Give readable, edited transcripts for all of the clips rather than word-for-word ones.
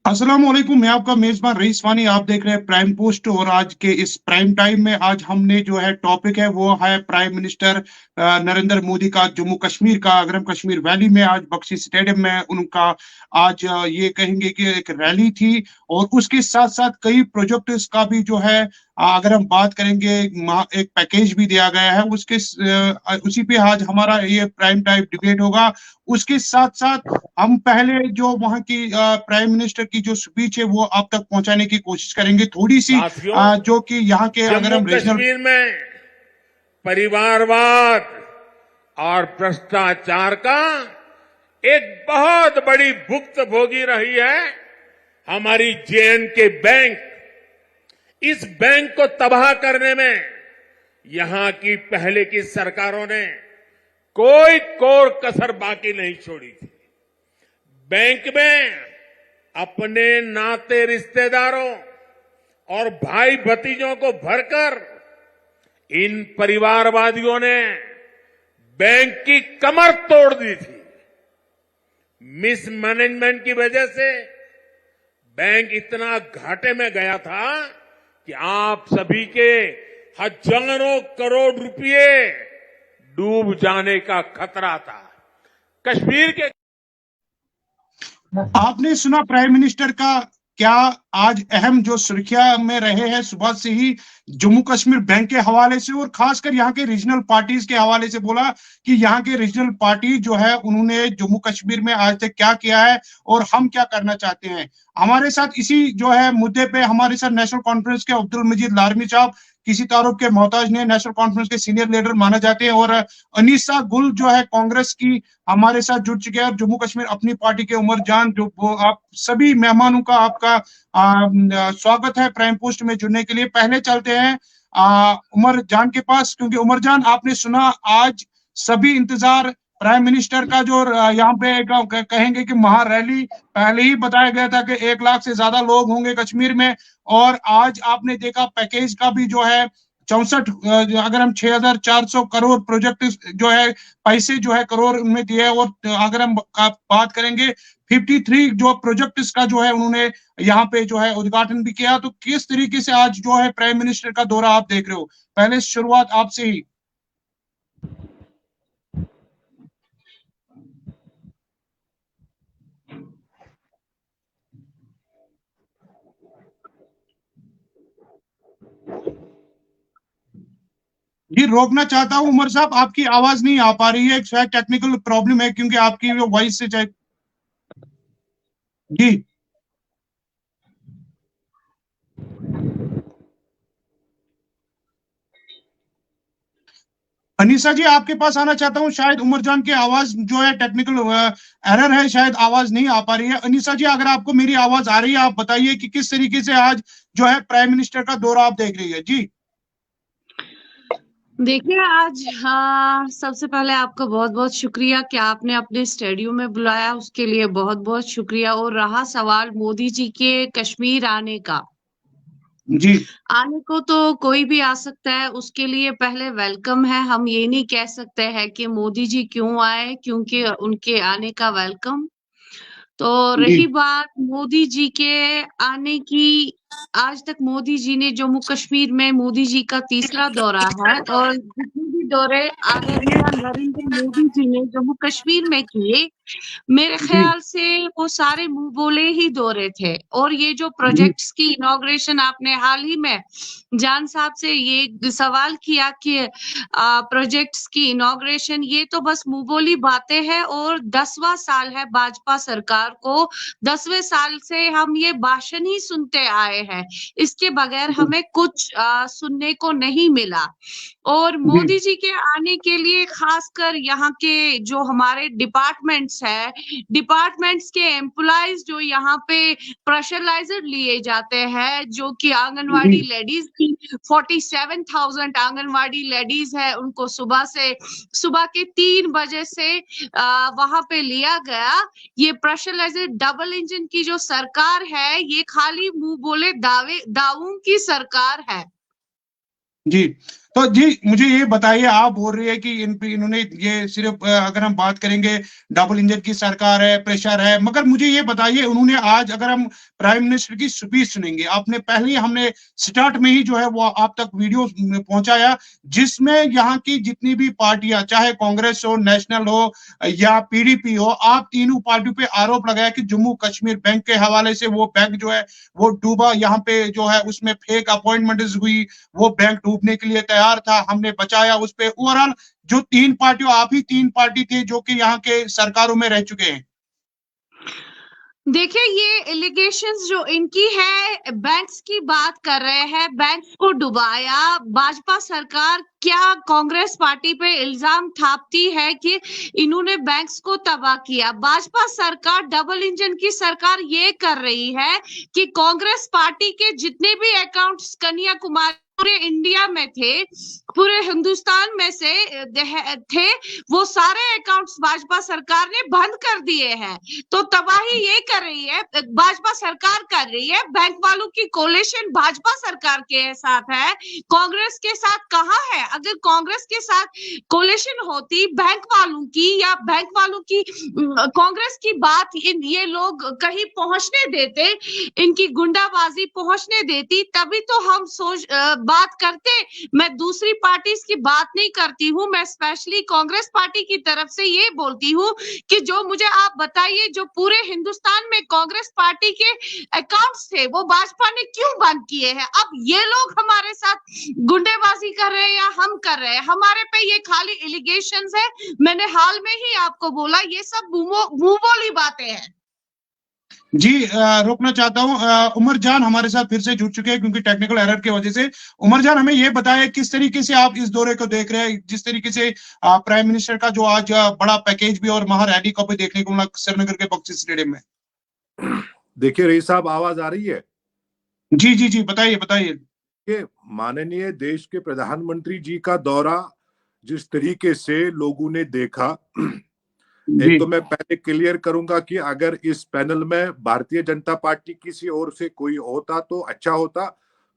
अस्सलाम वालेकुम, मैं आपका मेजबान रईस वानी। आप देख रहे हैं प्राइम पोस्ट और आज के इस प्राइम टाइम में आज हमने जो है टॉपिक है वो है प्राइम मिनिस्टर नरेंद्र मोदी का जम्मू कश्मीर का अगरम कश्मीर वैली में आज बख्शी स्टेडियम में उनका आज ये कहेंगे कि एक रैली थी और उसके साथ साथ कई प्रोजेक्ट्स का भी जो है अगर हम बात करेंगे एक पैकेज भी दिया गया है उसी पे आज हमारा ये प्राइम टाइम डिबेट होगा। उसके साथ साथ हम पहले जो वहां की प्राइम मिनिस्टर की जो स्पीच है वो आप तक पहुंचाने की कोशिश करेंगे थोड़ी सी साथियों, जो कि यहाँ के अगर जम्मू हम रीजनल कश्मीर में परिवारवाद और भ्रष्टाचार का एक बहुत बड़ी भुक्तभोगी रही है हमारी JNK बैंक। इस बैंक को तबाह करने में यहां की पहले की सरकारों ने कोई कोर कसर बाकी नहीं छोड़ी थी। बैंक में अपने नाते रिश्तेदारों और भाई भतीजों को भरकर इन परिवारवादियों ने बैंक की कमर तोड़ दी थी। मिसमैनेजमेंट की वजह से बैंक इतना घाटे में गया था कि आप सभी के हजारों करोड़ रुपए डूब जाने का खतरा था। कश्मीर के आपने सुना प्राइम मिनिस्टर का क्या आज अहम जो सुर्खियां में रहे हैं सुबह से ही जम्मू कश्मीर बैंक के हवाले से और खासकर यहाँ के रीजनल पार्टीज के हवाले से बोला कि यहाँ के रीजनल पार्टी जो है उन्होंने जम्मू कश्मीर में आज तक क्या किया है और हम क्या करना चाहते हैं। हमारे साथ इसी जो है मुद्दे पे हमारे साथ नेशनल कॉन्फ्रेंस के अब्दुल मजीद लारमी साहब किसी तारुफ के मोहताज ने नेशनल कॉन्फ्रेंस के सीनियर लीडर माना जाते हैं और अनीसा गुल जो है कांग्रेस की हमारे साथ जुड़ चुके हैं और जम्मू कश्मीर अपनी पार्टी के उमर जान जो वो आप सभी मेहमानों का आपका स्वागत है प्राइम पोस्ट में जुड़ने के लिए। पहले चलते हैं उमर जान के पास क्योंकि उमर जान आपने सुना आज सभी इंतजार प्राइम मिनिस्टर का जो यहाँ पे कहेंगे कि महा रैली पहले ही बताया गया था कि 1 लाख से ज्यादा लोग होंगे कश्मीर में और आज आपने देखा पैकेज का भी जो है 64 अगर हम 6,400 करोड़ प्रोजेक्ट जो है पैसे जो है करोड़ उनमें दिए और अगर हम बात करेंगे 53 जो प्रोजेक्ट का जो है उन्होंने यहाँ पे जो है उद्घाटन भी किया। तो किस तरीके से आज जो है प्राइम मिनिस्टर का दौरा आप देख रहे हो, पहले शुरुआत आपसे ही। जी रोकना चाहता हूँ उमर साहब, आपकी आवाज नहीं आ पा रही है, शायद टेक्निकल प्रॉब्लम है क्योंकि आपकी वो वॉइस से जी अनीसा जी आपके पास आना चाहता हूँ, शायद उमर जान की आवाज जो है टेक्निकल एरर है, शायद आवाज नहीं आ पा रही है। अनीसा जी अगर आपको मेरी आवाज आ रही है आप बताइए कि किस तरीके से आज जो है प्राइम मिनिस्टर का दौरा आप देख रही है। जी देखिए आज हाँ, सबसे पहले आपका बहुत बहुत शुक्रिया कि आपने अपने स्टूडियो में बुलाया, उसके लिए बहुत बहुत शुक्रिया। और रहा सवाल मोदी जी के कश्मीर आने का, जी आने को तो कोई भी आ सकता है, उसके लिए पहले वेलकम है। हम ये नहीं कह सकते हैं कि मोदी जी क्यों आए, क्योंकि उनके आने का वेलकम। तो जी रही बात मोदी जी के आने की, आज तक मोदी जी ने जम्मू कश्मीर में मोदी जी का तीसरा दौरा है और जितने भी दौरे आदरणीय नरेंद्र मोदी जी ने जम्मू कश्मीर में किए, मेरे जी ख्याल से वो सारे मुंह बोले ही दौरे थे। और ये जो जी प्रोजेक्ट्स की इनॉग्रेशन आपने हाल ही में जान साहब से ये सवाल किया कि प्रोजेक्ट्स की इनॉग्रेशन, ये तो बस मुंह बोली बातें हैं और 10वां साल है भाजपा सरकार को। 10वें साल से हम ये भाषण ही सुनते आए हैं, इसके बगैर हमें कुछ सुनने को नहीं मिला। और जी मोदी जी के आने के लिए खासकर यहाँ के जो हमारे डिपार्टमेंट्स है, डिपार्टमेंट्स के एम्प्लॉयज जो यहाँ पे प्रेशराइजर लिए जाते हैं, जो कि आंगनवाड़ी लेडीज की 47,000 आंगनवाड़ी लेडीज है, उनको सुबह के 3 बजे से वहां पे लिया गया। ये प्रेशराइजर डबल इंजन की जो सरकार है, ये खाली मुंह बोले दावों की सरकार है। जी तो जी मुझे ये बताइए, आप बोल रही है कि इन्होंने ये सिर्फ अगर हम बात करेंगे डबल इंजन की सरकार है, प्रेशर है, मगर मुझे ये बताइए उन्होंने आज अगर हम प्राइम मिनिस्टर की स्पीच सुनेंगे, आपने पहले ही हमने स्टार्ट में ही जो है वो आप तक वीडियो पहुंचाया, जिसमें यहाँ की जितनी भी पार्टियां, चाहे कांग्रेस हो, नेशनल हो या पीडीपी हो, आप तीनों पार्टियों पे आरोप लगाया कि जम्मू कश्मीर बैंक के हवाले से वो बैंक जो है वो डूबा, यहाँ पे जो है उसमें फेक अपॉइंटमेंट हुई, वो बैंक डूबने के लिए तैयार था, हमने बचाया उस पे। ओवरऑल जो तीन पार्टियों, आप ही तीन पार्टी थे जो कि यहाँ के सरकारों में रह चुके हैं। देखिए, ये एलिगेशंस जो इनकी है, बैंक्स की बात कर रहे हैं, बैंक्स को डुबाया। भाजपा सरकार क्या कांग्रेस पार्टी पे इल्जाम थापती है कि इन्होंने बैंक्स को तबाह किया। भाजपा सरकार, डबल इंजन की सरकार ये कर रही है कि कांग्रेस पार्टी के जितने भी अकाउंट्स कन्याकुमारी पूरे इंडिया में थे, पूरे हिंदुस्तान में से थे, वो सारे अकाउंट्स भाजपा सरकार ने बंद कर दिए हैं। तो तबाही ये कर रही है, भाजपा सरकार कर रही है। बैंक वालों की कोलिशन भाजपा सरकार के साथ है, कांग्रेस के साथ कहाँ है? अगर कांग्रेस के साथ कोलिशन होती बैंक वालों की, या बैंक वालों की कांग्रेस की बात ये लोग कहीं पहुंचने देते, इनकी गुंडाबाजी पहुंचने देती, तभी तो हम बात करते। मैं दूसरी पार्टी की बात नहीं करती हूँ, मैं स्पेशली कांग्रेस पार्टी की तरफ से ये बोलती हूँ कि जो मुझे आप बताइए, जो पूरे हिंदुस्तान में कांग्रेस पार्टी के अकाउंट्स थे, वो भाजपा ने क्यों बंद किए हैं? अब ये लोग हमारे साथ गुंडेबाजी कर रहे हैं या हम कर रहे हैं? हमारे पे ये खाली एलिगेशंस है। मैंने हाल में ही आपको बोला, ये सब मुंह बोली बातें हैं। जी रोकना चाहता हूं, उमर जान हमारे साथ फिर से जुड़ चुके हैं क्योंकि टेक्निकल एरर की वजह से। उमर जान, हमें ये बताएं किस तरीके से आप इस दौरे को देख रहे हैं, जिस तरीके से प्राइम मिनिस्टर का जो आज बड़ा पैकेज भी और वहां रैली को भी देखने को मिला श्रीनगर के बख्शी स्टेडियम में। देखिए रईस साहब, आवाज आ रही है? जी जी जी, बताइए बताइए। कि माननीय देश के प्रधानमंत्री जी का दौरा जिस तरीके से लोगों ने देखा, एक तो मैं पहले क्लियर करूंगा कि अगर इस पैनल में भारतीय जनता पार्टी किसी और से कोई होता तो अच्छा होता।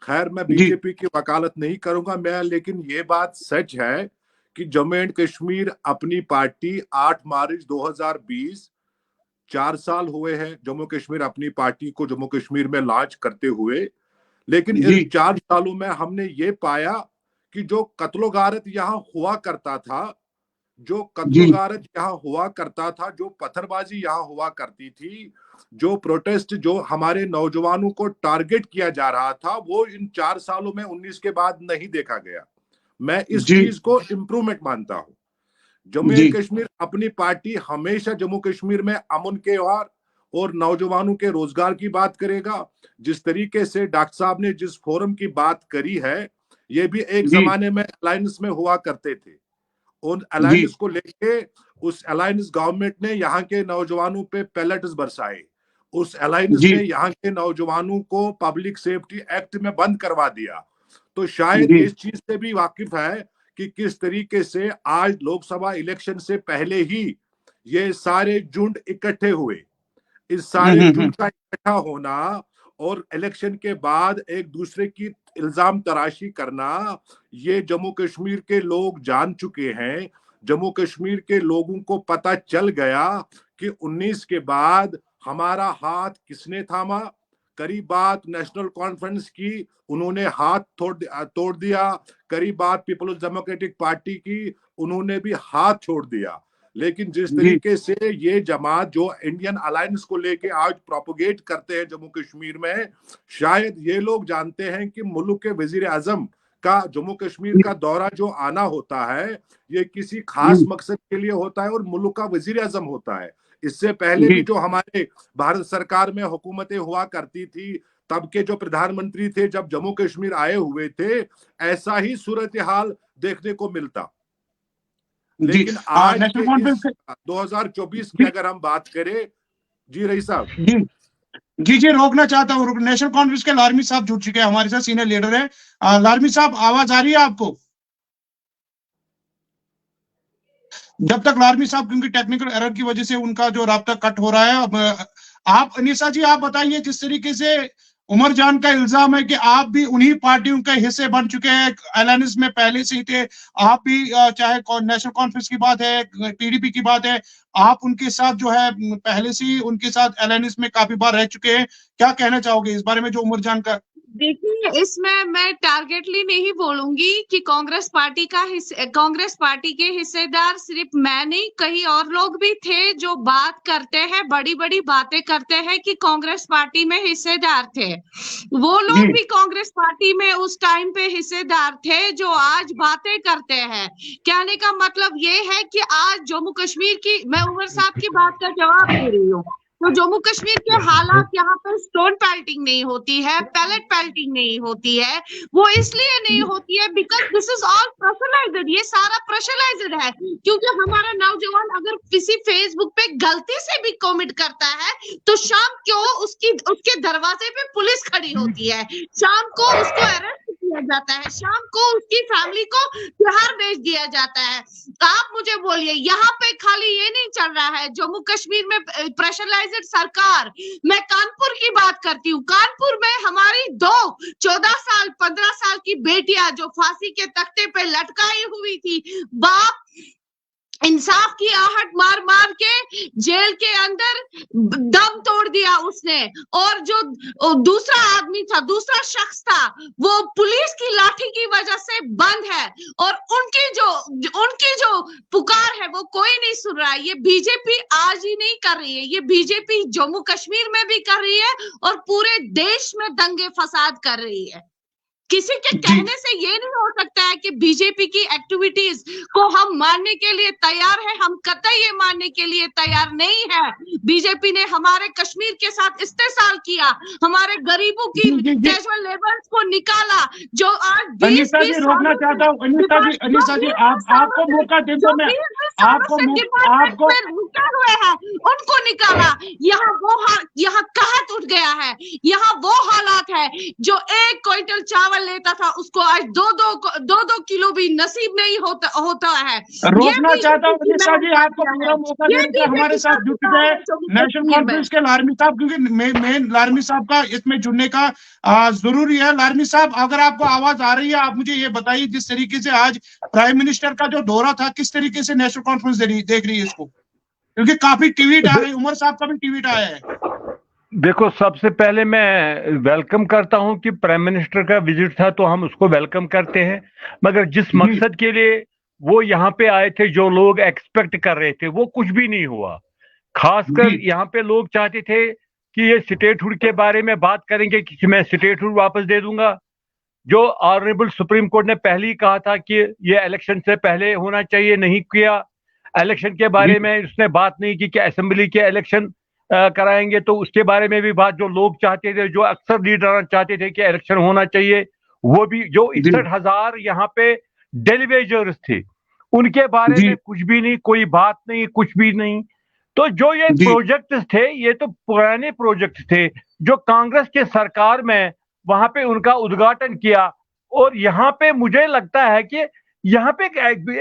खैर, मैं बीजेपी की वकालत नहीं करूंगा मैं, लेकिन ये बात सच है कि जम्मू एंड कश्मीर अपनी पार्टी 8 मार्च 2020, 4 साल हुए हैं जम्मू कश्मीर अपनी पार्टी को जम्मू कश्मीर में लॉन्च करते हुए। लेकिन इन 4 सालों में हमने ये पाया कि जो कत्लो-गारत यहाँ हुआ करता था, जो कत्लो-गारत यहाँ हुआ करता था, जो पत्थरबाजी यहाँ हुआ करती थी, जो प्रोटेस्ट, जो हमारे नौजवानों को टारगेट किया जा रहा था, वो इन 4 सालों में 19 के बाद नहीं देखा गया। मैं इस चीज को इम्प्रूवमेंट मानता हूं। जम्मू एंड कश्मीर अपनी पार्टी हमेशा जम्मू कश्मीर में अमन के व्यवहार और नौजवानों के रोजगार की बात करेगा। जिस तरीके से डॉक्टर साहब ने जिस फोरम की बात करी है, ये भी एक जमाने में अलायंस में हुआ करते थे। उन अलायंस को लेके उस अलायंस गवर्नमेंट ने यहाँ के नौजवानों पे पैलेट्स बरसाए। उस अलायंस ने यहाँ के नौजवानों को पब्लिक सेफ्टी एक्ट में बंद करवा दिया। तो शायद इस चीज से भी वाकिफ है कि किस तरीके से आज लोकसभा इलेक्शन से पहले ही ये सारे झुंड इकट्ठे हुए। इस सारे झुंड का इकट्ठा होना और इलेक्शन के बाद एक दूसरे की इल्जाम तराशी करना, ये जम्मू कश्मीर के लोग जान चुके हैं। जम्मू कश्मीर के लोगों को पता चल गया कि 19 के बाद हमारा हाथ किसने थामा। करीब बात नेशनल कॉन्फ्रेंस की, उन्होंने हाथ तोड़ दिया। करीब बात पीपल्स डेमोक्रेटिक पार्टी की, उन्होंने भी हाथ छोड़ दिया। लेकिन जिस तरीके से ये जमात जो इंडियन अलायंस को लेके आज प्रोपोगेट करते हैं जम्मू कश्मीर में, शायद ये लोग जानते हैं कि मुल्क के वजीर आजम का जम्मू कश्मीर का दौरा जो आना होता है, ये किसी खास मकसद के लिए होता है और मुल्क का वजीर आजम होता है। इससे पहले भी जो हमारे भारत सरकार में हुकूमतें हुआ करती थी, तब के जो प्रधानमंत्री थे जब जम्मू कश्मीर आए हुए थे, ऐसा ही सूरत हाल देखने को मिलता। लेकिन आज 2024 की अगर हम बात करें, जी रईस साहब। जी जी, रोकना चाहता हूँ। नेशनल कॉन्फ्रेंस के लारमी साहब जुड़ चुके हैं हमारे साथ, सीनियर लीडर है। लारमी साहब, आवाज आ रही है आपको? जब तक लारमी साहब, क्योंकि टेक्निकल एरर की वजह से उनका जो राब्ता कट हो रहा है, अब आप अनीसा जी आप बताइए, जिस तरीके से उमर जान का इल्जाम है कि आप भी उन्हीं पार्टियों के हिस्से बन चुके हैं, अलायंस में पहले से ही थे आप भी, चाहे नेशनल कॉन्फ्रेंस की बात है, टीडीपी की बात है, आप उनके साथ जो है पहले से ही उनके साथ अलायंस में काफी बार रह चुके हैं। क्या कहना चाहोगे इस बारे में जो उमर जान का? देखिए, इसमें मैं टारगेटली नहीं बोलूंगी कि कांग्रेस पार्टी के हिस्सेदार सिर्फ मैं नहीं, कई और लोग भी थे जो बात करते हैं, बड़ी बड़ी बातें करते हैं कि कांग्रेस पार्टी में हिस्सेदार थे। वो लोग भी कांग्रेस पार्टी में उस टाइम पे हिस्सेदार थे जो आज बातें करते हैं। कहने का मतलब ये है कि आज जम्मू कश्मीर की, मैं उमर साहब की बात का जवाब दे रही हूँ, तो जम्मू कश्मीर के हालात, यहाँ पर स्टोन पेल्टिंग नहीं होती है, पैलेट पेल्टिंग नहीं होती है, वो इसलिए नहीं होती है because this is all pressurised. ये सारा प्रेशराइज्ड है, क्योंकि हमारा नौजवान अगर किसी फेसबुक पे गलती से भी कमेंट करता है तो शाम को उसके दरवाजे पे पुलिस खड़ी होती है, शाम को उसको अरेस्ट किया जाता है, शाम को उसकी फैमिली को तिहाड़ भेज दिया जाता है। आप मुझे बोलिए, यहाँ पे खाली ये नहीं चल रहा है जम्मू कश्मीर में प्रेशराइज्ड सरकार। मैं कानपुर की बात करती हूँ, कानपुर में हमारी 14 साल 15 साल की बेटियां जो फांसी के तख्ते पे लटकाई हुई थी, बाप इंसाफ की आहट मार मार के जेल के अंदर दम तोड़ दिया उसने, और जो दूसरा आदमी था, दूसरा शख्स था, वो पुलिस की लाठी की वजह से बंद है, और उनकी जो पुकार है वो कोई नहीं सुन रहा है। ये बीजेपी आज ही नहीं कर रही है, ये बीजेपी जम्मू कश्मीर में भी कर रही है और पूरे देश में दंगे फसाद कर रही है। किसी के कहने से ये नहीं हो सकता है कि बीजेपी की एक्टिविटीज को हम मानने के लिए तैयार है, हम कतई ये मानने के लिए तैयार नहीं है। बीजेपी ने हमारे कश्मीर के साथ इस्तेसाल किया, हमारे गरीबों की कैजुअल लेबर्स को निकाला, जो आज अनीसा जी रोकना चाहता हूँ, अनीसा जी आपको मौका दे दो, मैं आपको रुके हुए हैं उनको निकाला। यहाँ कहत उठ गया है, यहाँ वो हालात है जो 1 क्विंटल चावल लेता था उसको आज 2 किलो भी नसीब नहीं होता है। रोकना चाहता हूँ अनीसा जी, आपको पूरा मौका देकर हमारे साथ जुट गए नेशनल कॉन्फ्रेंस के लारमी साहब, क्योंकि मेन लारमी साहब का इसमें जुड़ने का जरूरी है। लारमी साहब, अगर आपको आवाज आ रही है, आप मुझे ये बताइए, जिस तरीके से आज प्राइम मिनिस्टर का जो दौरा था, किस तरीके से नेशनल कॉन्फ्रेंस देख रही है इसको, क्योंकि काफी ट्वीट आ रही, उमर साहब का भी ट्वीट आया है। देखो, सबसे पहले मैं वेलकम करता हूं कि प्राइम मिनिस्टर का विजिट था तो हम उसको वेलकम करते हैं, मगर जिस मकसद के लिए वो यहाँ पे आए थे, जो लोग एक्सपेक्ट कर रहे थे, वो कुछ भी नहीं हुआ। खासकर यहाँ पे लोग चाहते थे कि ये स्टेटहुड के बारे में बात करेंगे कि मैं स्टेटहुड वापस दे दूंगा, जो ऑनरेबल सुप्रीम कोर्ट ने पहले ही कहा था कि ये इलेक्शन से पहले होना चाहिए, नहीं किया। इलेक्शन के बारे में उसने बात नहीं की कि असेंबली के इलेक्शन कराएंगे, तो उसके बारे में भी बात, जो लोग चाहते थे, जो अक्सर लीडर चाहते थे कि इलेक्शन होना चाहिए, वो भी, जो 61,000 यहाँ पे डेलीवेजर्स थे, उनके बारे में कुछ भी नहीं, कोई बात नहीं, कुछ भी नहीं। तो जो ये प्रोजेक्ट्स थे, ये तो पुराने प्रोजेक्ट थे जो कांग्रेस के सरकार में वहां पे उनका उद्घाटन किया, और यहाँ पे मुझे लगता है कि यहाँ पे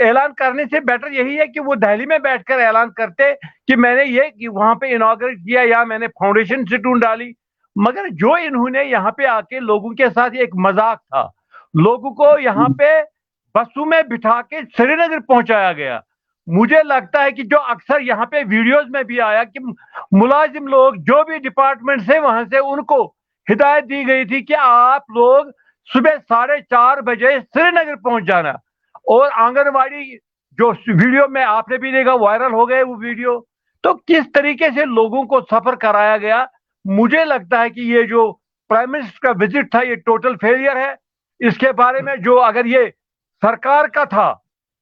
ऐलान करने से बेटर यही है कि वो दिल्ली में बैठकर ऐलान करते कि मैंने ये वहां पे इनॉग्रेट किया या मैंने फाउंडेशन स्टोन डाली। मगर जो इन्होंने यहाँ पे आके लोगों के साथ एक मजाक था, लोगों को यहाँ पे बसों में बिठा के श्रीनगर पहुंचाया गया। मुझे लगता है कि जो अक्सर यहाँ पे वीडियोस में भी आया कि मुलाजिम लोग जो भी डिपार्टमेंट से वहां से उनको हिदायत दी गई थी कि आप लोग सुबह 4:30 बजे श्रीनगर पहुंच जाना, और आंगनवाड़ी, जो वीडियो में आपने भी देखा, वायरल हो गए वो वीडियो। तो किस तरीके से लोगों को सफर कराया गया, मुझे लगता है कि ये जो प्राइम मिनिस्टर का विजिट था, ये टोटल फेलियर है। इसके बारे में जो, अगर ये सरकार का था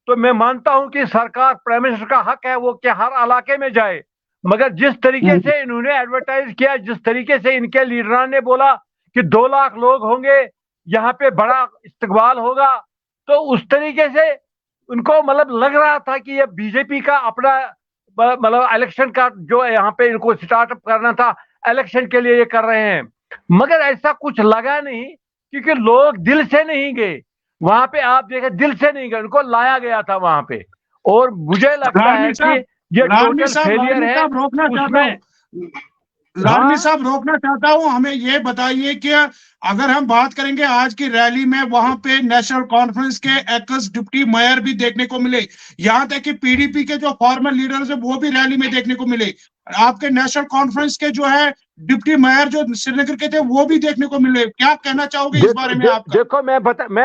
तो मैं मानता हूं कि सरकार, प्राइम मिनिस्टर का हक है वो कि हर इलाके में जाए, मगर जिस तरीके से इन्होंने एडवर्टाइज किया, जिस तरीके से इनके लीडरान ने बोला कि 2 लाख लोग होंगे, यहाँ पे बड़ा इस्तकबाल होगा, तो उस तरीके से उनको मतलब लग रहा था कि ये बीजेपी का अपना मतलब इलेक्शन का जो यहाँ पे इनको स्टार्टअप करना था, इलेक्शन के लिए ये कर रहे हैं। मगर ऐसा कुछ लगा नहीं, क्योंकि लोग दिल से नहीं गए वहां पे। आप देखें, दिल से नहीं गए, उनको लाया गया था वहां पे, और मुझे लगता है कि ये टोटल फेलियर है। लालमी साहब रोकना चाहता हूं, हमें ये बताइए कि अगर हम बात करेंगे आज की रैली में, वहां पे नेशनल कॉन्फ्रेंस के एक्स डिप्टी मेयर भी देखने को मिले, यहां तक कि पीडीपी के जो फॉर्मर लीडर्स है वो भी रैली में देखने को मिले, आपके नेशनल कॉन्फ्रेंस के जो है डिप्टी मेयर जो श्रीनगर के थे वो भी देखने को मिले। क्या कहना चाहोगे इस बारे में आपका? देखो मैं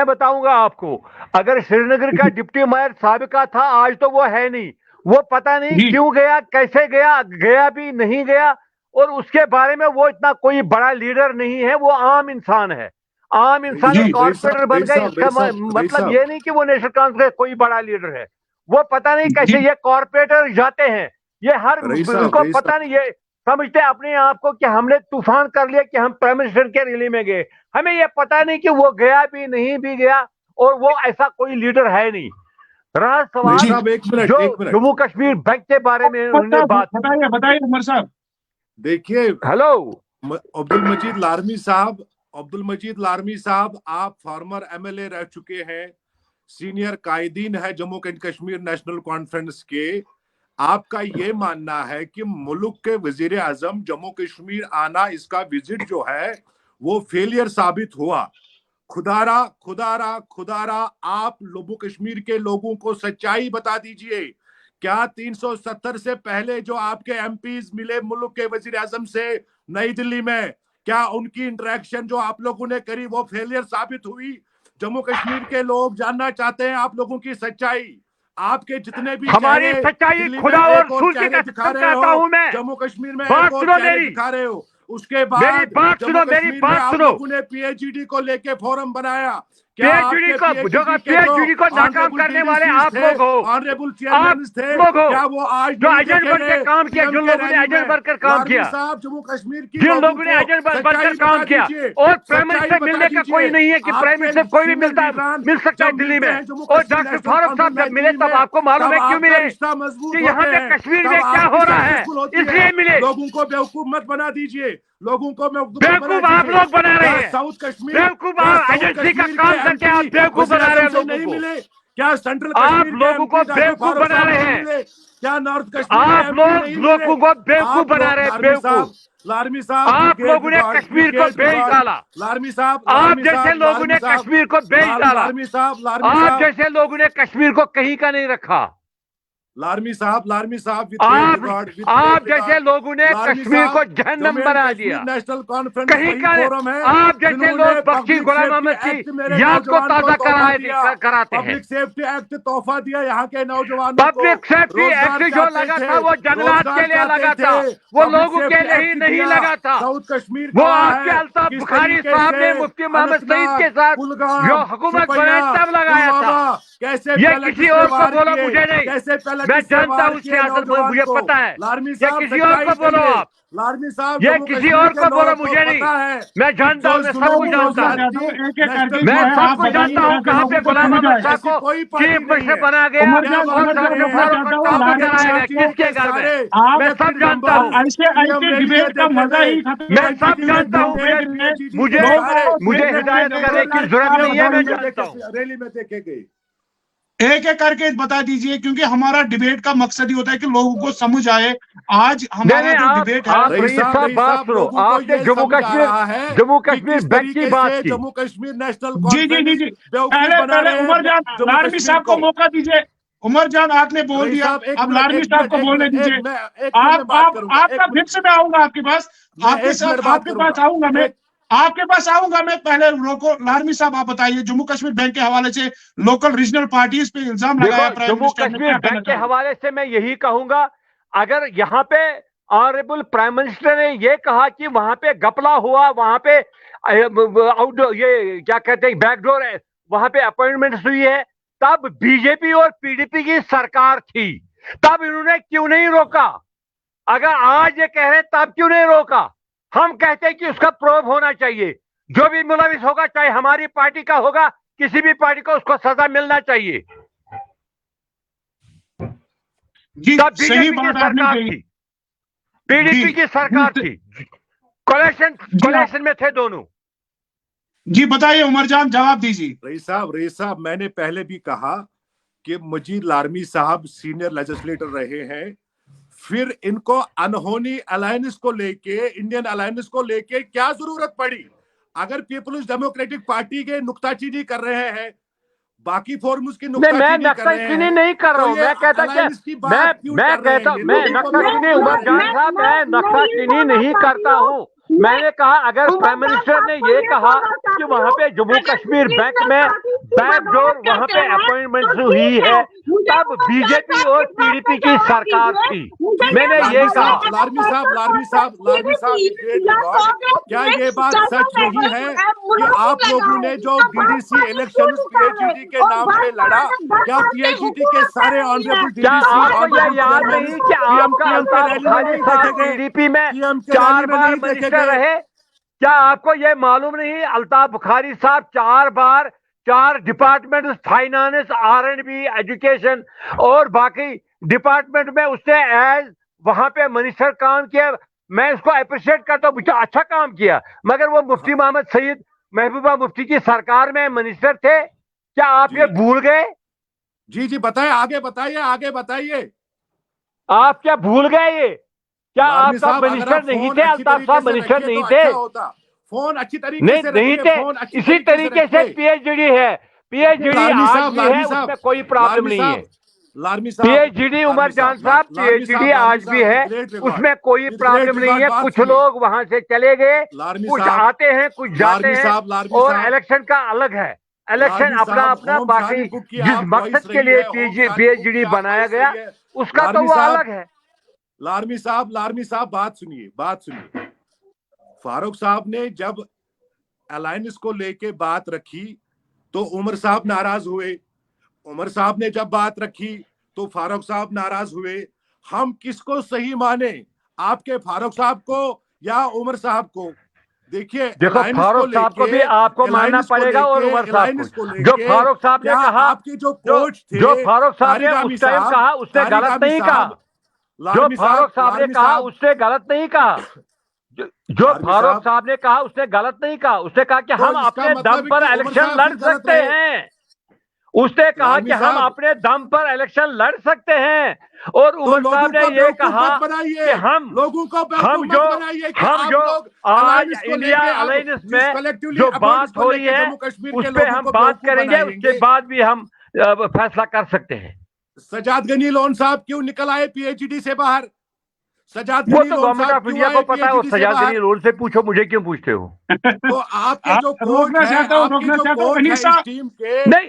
बताऊंगा आपको। अगर श्रीनगर का डिप्टी मेयर साबिका था, आज तो वो है नहीं। वो पता नहीं क्यों गया, कैसे गया, गया भी नहीं गया, और उसके बारे में वो इतना कोई बड़ा लीडर नहीं है, वो आम इंसान है। आम इंसान कॉर्पोरेटर बन गए, इसका मतलब ये नहीं कि वो नेशनल कांग्रेस कोई बड़ा लीडर है। वो पता नहीं कैसे ये कॉर्पोरेटर जाते हैं, ये हर उनको पता नहीं, ये समझते अपने आप को कि हमने तूफान कर लिया कि हम प्राइम मिनिस्टर के रैली में गए। हमें ये पता नहीं कि वो गया भी नहीं भी गया, और वो ऐसा कोई लीडर है नहीं। रहा सवाल जो जम्मू कश्मीर बैंक के बारे में उन्होंने बात, बताइए उमर साहब। देखिए, हेलो अब्दुल मजीद लारमी साहब, आप फॉर्मर एमएलए रह चुके हैं, सीनियर कायदीन है Jammu and Kashmir national conference के। आपका ये मानना है कि मुल्क के वजीर आजम जम्मू कश्मीर आना, इसका विजिट जो है वो फेलियर साबित हुआ? खुदारा आप जम्मू कश्मीर के लोगों को सच्चाई बता दीजिए। क्या 370 से पहले जो आपके एमपीज मिले मुल्क के वजीर आजम से नई दिल्ली में, क्या उनकी इंटरेक्शन जो आप लोगों ने करी वो फेलियर साबित हुई? जम्मू कश्मीर के लोग जानना चाहते हैं आप लोगों की सच्चाई। आपके जितने भी हमारी सच्चाई खुदा और सूरज का दिखा रहे कहता हूं हो, मैं। जम्मू कश्मीर में बात सुनो मेरी, दिखा रहे हो, उसके बाद मेरी बात सुनो, मेरी बात सुनो। ने पीएचडी को लेके फोरम बनाया। पीएचडी को नाकाम करने वाले आप लोग हो, ऑनरेबल चेयरमैन थे, क्या वो आज जो एजेंट बनकर काम किया, जिन लोगों ने एजेंट बनकर काम किया, जम्मू कश्मीर की जिन लोगों ने एजेंट बनकर काम किया, और प्राइम मिनिस्टर मिलने का कोई नहीं है कि प्राइम मिनिस्टर कोई भी मिल सकता है दिल्ली में। और डॉक्टर फारूक साहब जब मिले तब आपको मालूम है क्यों मिले, कि यहाँ पे कश्मीर में क्या हो रहा है, इसलिए मिले। लोगों को बेवकूफ मत बना दीजिए, लोगों को बेवकूफ आप लोग बना रहे हैं। साउथ कश्मीर बेवकूफ एजेंसी का काम करके आप बेवकूफ बना रहे हैं लोगों को। मिले क्या? सेंट्रल आप लोगों को बेवकूफ बना रहे हैं। क्या नॉर्थ कश्मीर आप लोग लोगों को बेवकूफ बना रहे हैं, बेवकूफ। लारमी साहब, आप लोगों ने कश्मीर को बेच डाला। लारमी साहब, आप जैसे लोगों ने कश्मीर को बेच डाला। लारमी साहब, आप जैसे लोगों ने कश्मीर को कहीं का नहीं रखा। लारमी साहब, आप जैसे लोगों ने कश्मीर को जहन्नम बना दिया। नेशनल कॉन्फ्रेंस कहीं का आप जैसे लोग बख्शी गुलाम अहमद की याद को ताजा कराते हैं। पब्लिक सेफ्टी एक्ट तोहफा दिया यहाँ के नौजवानों को। पब्लिक सेफ्टी एक्ट जो लगा था वो जंगलात के लिए लगा था, वो लोगों के लिए ही नहीं लगा था। साउथ कश्मीर वो आपके अल्ताफ बुखारी साहब ने मुफ्ती मोहम्मद सईद के साथ जो हुकूमत बनाई तब लगाया था। कैसे ये किसी और को बोलो, मुझे नहीं, मैं जानता हूँ सियासत, मुझे पता है। ये किसी और को बोलो आप, लारमी साहब, ये किसी और को बोलो, मुझे नहीं, मैं जानता हूँ, मैं सब कुछ जानता हूँ, मैं सब कुछ जानता हूँ। कहाँ पे गुलाम अहमद शाह को चीफ मिनिस्टर बना गया, किसके घर में, मैं सब जानता हूँ, मैं सब जानता हूँ। मुझे हिदायत करने की जरूरत नहीं है, मैं जानता हूँ। रैली में देखे गए, एक एक करके बता दीजिए, क्योंकि हमारा डिबेट का मकसद ही होता है कि लोगों को समझ आए। आज हमारा जो डिबेट है, आपने जम्मू कश्मीर बैंक की बात की, जम्मू कश्मीर नेशनल जी पहले उमर जान लारमी साहब को मौका दीजिए। उमर जान आपने बोल दिया, अब लारमी साहब को बोलने दीजिए। आपका फिर से मैं आऊंगा आपके पास, आपके पास आऊंगा मैं। पहले रोको, लारमी साहब आप बताइए, जम्मू कश्मीर बैंक के हवाले से लोकल रीजनल पार्टीज पे इल्जाम लगाया जम्मू कश्मीर बैंक के हवाले से मैं यही कहूंगा, अगर यहाँ पे ऑनरेबल प्राइम मिनिस्टर ने ये कहा कि वहां पे घपला हुआ, वहां पे आउटडोर, ये क्या कहते हैं, बैकडोर है, वहां पे अपॉइंटमेंट्स हुई है, तब बीजेपी और पीडीपी की सरकार थी, तब इन्होंने क्यों नहीं रोका? अगर आज ये कह रहे तब क्यों नहीं रोका? हम कहते हैं कि उसका प्रोब होना चाहिए, जो भी मुलविस होगा, चाहे हमारी पार्टी का होगा, किसी भी पार्टी को, उसको सजा मिलना चाहिए। तब बीजेपी की सरकार थी, पीडीपी की सरकार थी, कोलेशन में थे दोनों। जी बताइए उमर जान, जवाब दीजिए। रईस साहब, मैंने पहले भी कहा कि मजीद लारमी साहब सीनियर लेजिस्लेटर रहे हैं, फिर इनको अनहोनी अलायंस को लेके, इंडियन अलायंस को लेके क्या जरूरत पड़ी? अगर पीपल्स डेमोक्रेटिक पार्टी के नुक्ताचीनी कर रहे हैं, बाकी फोरम्स की नहीं, मैं नुक्ताचीनी कर रहे नक्ताचीनी हैं, नहीं कर रहा हूं। तो ये मैं कहता अलायंस की बात मैं क्यों मैं कर रहे कहता हैं? मैं लोगों को नक्ताचीनी, उमर जान साहब, मैं नक्ताचीनी नहीं करता हूं। मैंने कहा अगर प्राइम मिनिस्टर ने ये कहा कि वहां पे जम्मू कश्मीर बैंक में बैकडोर वहां पे अपॉइंटमेंट हुई है, तब बीजेपी और पीडीपी की सरकार थी। मैंने ये कहा। लार्मी साहब, क्या ये बात सच नहीं है कि आप लोगों ने जो डीडीसी इलेक्शन पीएचईडी के नाम पे लड़ा, क्या पीएचईडी के सारे ऑनरेबल क्या आपको यह याद नहीं कि आपका अल्ताफ बुखारी साहब पीडीपी में 4 बार मिनिस्टर रहे? क्या आपको यह मालूम नहीं अल्ताफ बुखारी साहब 4 बार 4 डिपार्टमेंट, फाइनेंस, R&B, एजुकेशन और बाकी डिपार्टमेंट में उसने एज वहां पे मिनिस्टर काम किया। मैं इसको अप्रिशिएट करता हूँ, अच्छा काम किया। मगर वो मुफ्ती मोहम्मद सईद महबूबा मुफ्ती की सरकार में मिनिस्टर थे। क्या आप ये भूल गए? जी बताइए, आगे बताइए। आप क्या भूल गए ये? क्या आप तब अगर मिनिस्टर आप नहीं फोन थे? अच्छी अल्ताफ साहब तरीके से मिनिस्टर रखिए नहीं तो थे? अच्छा होता। फोन अच्छी तरीके से नहीं रखिए, थे। फोन अच्छी इसी तरीके से रखिए। पीएचडी है, पीएचडी आज भी है, उसमें कोई प्रॉब्लम नहीं है। लार्मी साहब, पीएचडी उमर जान साहब, पीएचडी आज भी है, उसमें कोई प्रॉब्लम नहीं है। कुछ लोग वहां से चले गए, कुछ आते हैं, कुछ जाते हैं, और इलेक्शन का अलग है। इलेक्शन अपना अपना, बाकी जिस मकसद के लिए पीएचडी बनाया गया उसका तो वो अलग है। लार्मी साहब बात सुनिए। फारूक साहब ने जब अलायंस को लेके बात रखी तो उमर साहब नाराज हुए। उमर साहब ने जब बात रखी तो फारूक साहब नाराज हुए। हम किसको सही माने, आपके फारूक साहब को या उमर साहब को? देखिए, देखो, फारूक साहब को भी आपको मानना पड़ेगा और उमर साहब को। जो फारूक साहब ने कहा, आपके जो कोच थे, जो फारूक साहब ने उस टाइम कहा, उसने गलत नहीं कहा। जो फारूक साहब ने कहा उसने गलत नहीं कहा। जो फारूक साहब ने कहा उसने गलत नहीं कहा। उसने कहा कि हम अपने दम पर इलेक्शन लड़ सकते हैं। उसने कहा कि हम अपने दम पर इलेक्शन लड़ सकते हैं। और उमर साहब ने ये कहा कि हम जो आज इंडिया अलायंस में जो बात हो रही है उस पर हम बात करेंगे, उसके बाद भी हम फैसला कर सकते हैं। सजाद गनी लोन साहब क्यों निकल आए पीएचडी से बाहर? सजाद वो तो गवर्नमेंट ऑफ इंडिया को पता है। और सजाद गनी लोन से पूछो, मुझे क्यों पूछते हो? तो आपके जो कोच है, इस टीम के, नहीं,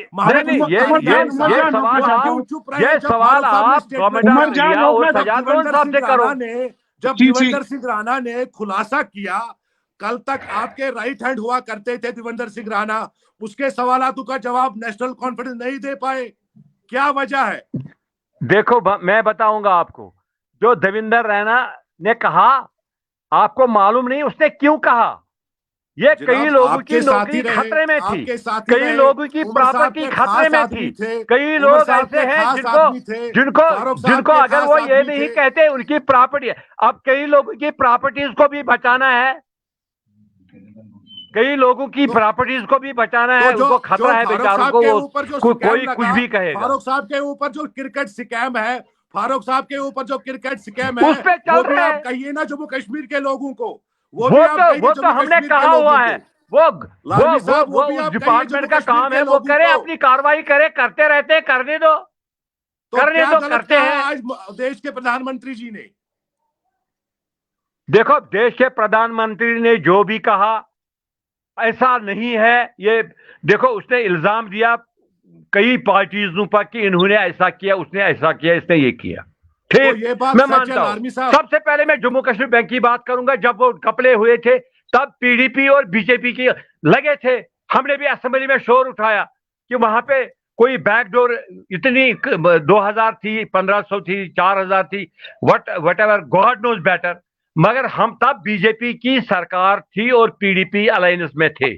ये सवाल आप गवर्नमेंट ऑफ इंडिया और सजाद लोन साहब से करो। जब देवेंद्र सिंह राणा ने खुलासा किया, कल तक आपके राइट हैंड हुआ करते थे देवेंद्र सिंह राणा, उसके सवालों का जवाब नेशनल कॉन्फ्रेंस नहीं दे पाए, क्या वजह है? देखो, मैं बताऊंगा आपको। जो देवेंद्र राणा ने कहा, आपको मालूम नहीं उसने क्यों कहा? ये कई लोगों की नौकरी खतरे में थी, कई लोगों की प्रॉपर्टी खतरे में थी, कई लोग ऐसे हैं जिनको अगर वो ये नहीं कहते उनकी प्रॉपर्टी। अब कई लोगों की प्रॉपर्टीज को भी बचाना है, कई लोगों की प्रॉपर्टीज को भी बचाना है। उनको खतरा है बेचारों को, वो कोई कुछ भी कहेगा। फारूक साहब के ऊपर जो क्रिकेट स्कैम है, फारूक साहब के ऊपर जो क्रिकेट स्कैम है, उस पे चल रहे हैं। आप कहिए ना जम्मू कश्मीर के लोगों को। वो तो हमने कहा हुआ है। वो डिपार्टमेंट का काम है, वो करे, अपनी कार्रवाई करे, करते रहते हैं, करने दो, करते हैं। आज देश के प्रधानमंत्री जी ने, देखो, देश के प्रधानमंत्री ने जो भी कहा ऐसा नहीं है। ये देखो, उसने इल्जाम दिया कई पार्टीजों पर कि इन्होंने ऐसा किया, उसने ऐसा किया, इसने ये किया। ठीक, मैं मानता हूं। सबसे पहले मैं जम्मू कश्मीर बैंक की बात करूंगा। जब वो कपड़े हुए थे तब पीडीपी और बीजेपी की लगे थे। हमने भी असेंबली में शोर उठाया कि वहां पे कोई बैकडोर इतनी 2000 थी, 1500 थी, 4000 थी, whatever, God knows better. मगर हम तब बीजेपी की सरकार थी और पीडीपी अलायंस में थे।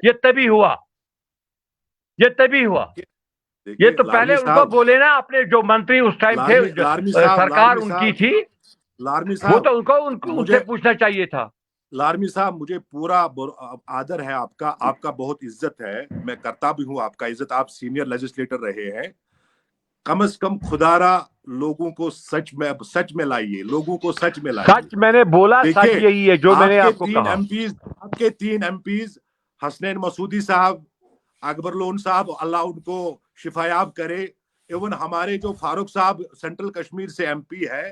ये तभी हुआ। ये तो पहले उनको बोले ना, अपने जो मंत्री उस टाइम थे, सरकार उनकी थी, वो तो उनको उनसे पूछना चाहिए था। लार्मी साहब, मुझे पूरा आदर है आपका बहुत इज्जत है, मैं करता भी हूं आपका इज्जत। आप सीनियर लेजिस्लेटर रहे हैं। कम से कम खुदारा लोगों को सच में लाइए, लोगों को सच में लाइए। सच मैंने बोला, सच यही है जो मैंने आपको कहा। आपके 3 एमपीज हसनैन मसूदी साहब, अकबर लोन साहब, अल्लाह उनको शिफायाब करे, एवं हमारे जो फारूक साहब सेंट्रल कश्मीर से एमपी है,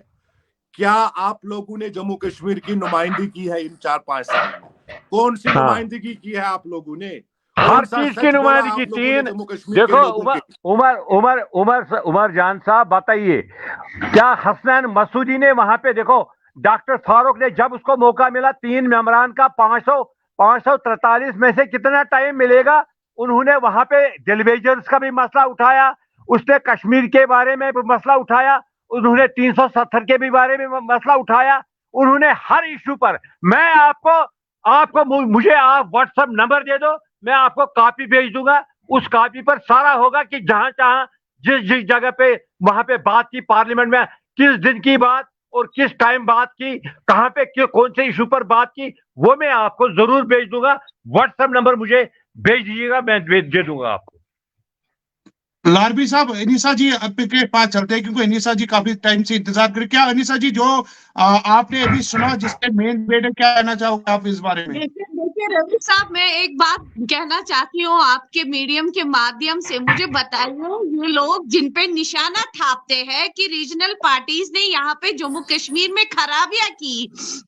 क्या आप लोगों ने जम्मू कश्मीर की नुमाइंदगी की है इन 4-5 साल में? कौन सी नुमाइंदगी की है आप लोगों ने? हर चीज की नुमाइंदगी। 3 देखो उमर जान साहब बताइए, क्या हसनैन मसूदी ने वहां पे, देखो डॉक्टर फारूक ने जब उसको मौका मिला 3 मेंबरान का 543 में से कितना टाइम मिलेगा, उन्होंने वहां पे डेलीवेजर्स का भी मसला उठाया, उसने कश्मीर के बारे में मसला उठाया, उन्होंने 370 के भी बारे में मसला उठाया, उन्होंने हर इश्यू पर। मैं आपको मुझे आप व्हाट्सएप नंबर दे दो, मैं आपको कॉपी भेज दूंगा, उस कॉपी पर सारा होगा कि जहां जहां जिस जगह पे वहां पे बात की पार्लियामेंट में, किस दिन की बात और किस टाइम बात की, कहां पे कौन से इशू पर बात की, वो मैं आपको जरूर भेज दूंगा। व्हाट्सएप नंबर मुझे भेज दीजिएगा, मैं दे दूंगा आपको। लारबी साहब, अनीसा जी के पास चलते हैं क्योंकि अनीसा जी काफी टाइम से इंतजार कर। क्या अनीसा जी, जो आपने अभी सुना जिसके मेन बेड है, क्या कहना चाहोगे आप इस बारे में? देखिए रवि साहब, मैं एक बात कहना चाहती हूँ आपके मीडियम के माध्यम से। मुझे बताइए, ये लोग जिन पे निशाना थापते हैं कि रीजनल पार्टीज ने यहाँ पे जम्मू कश्मीर में खराबियां की,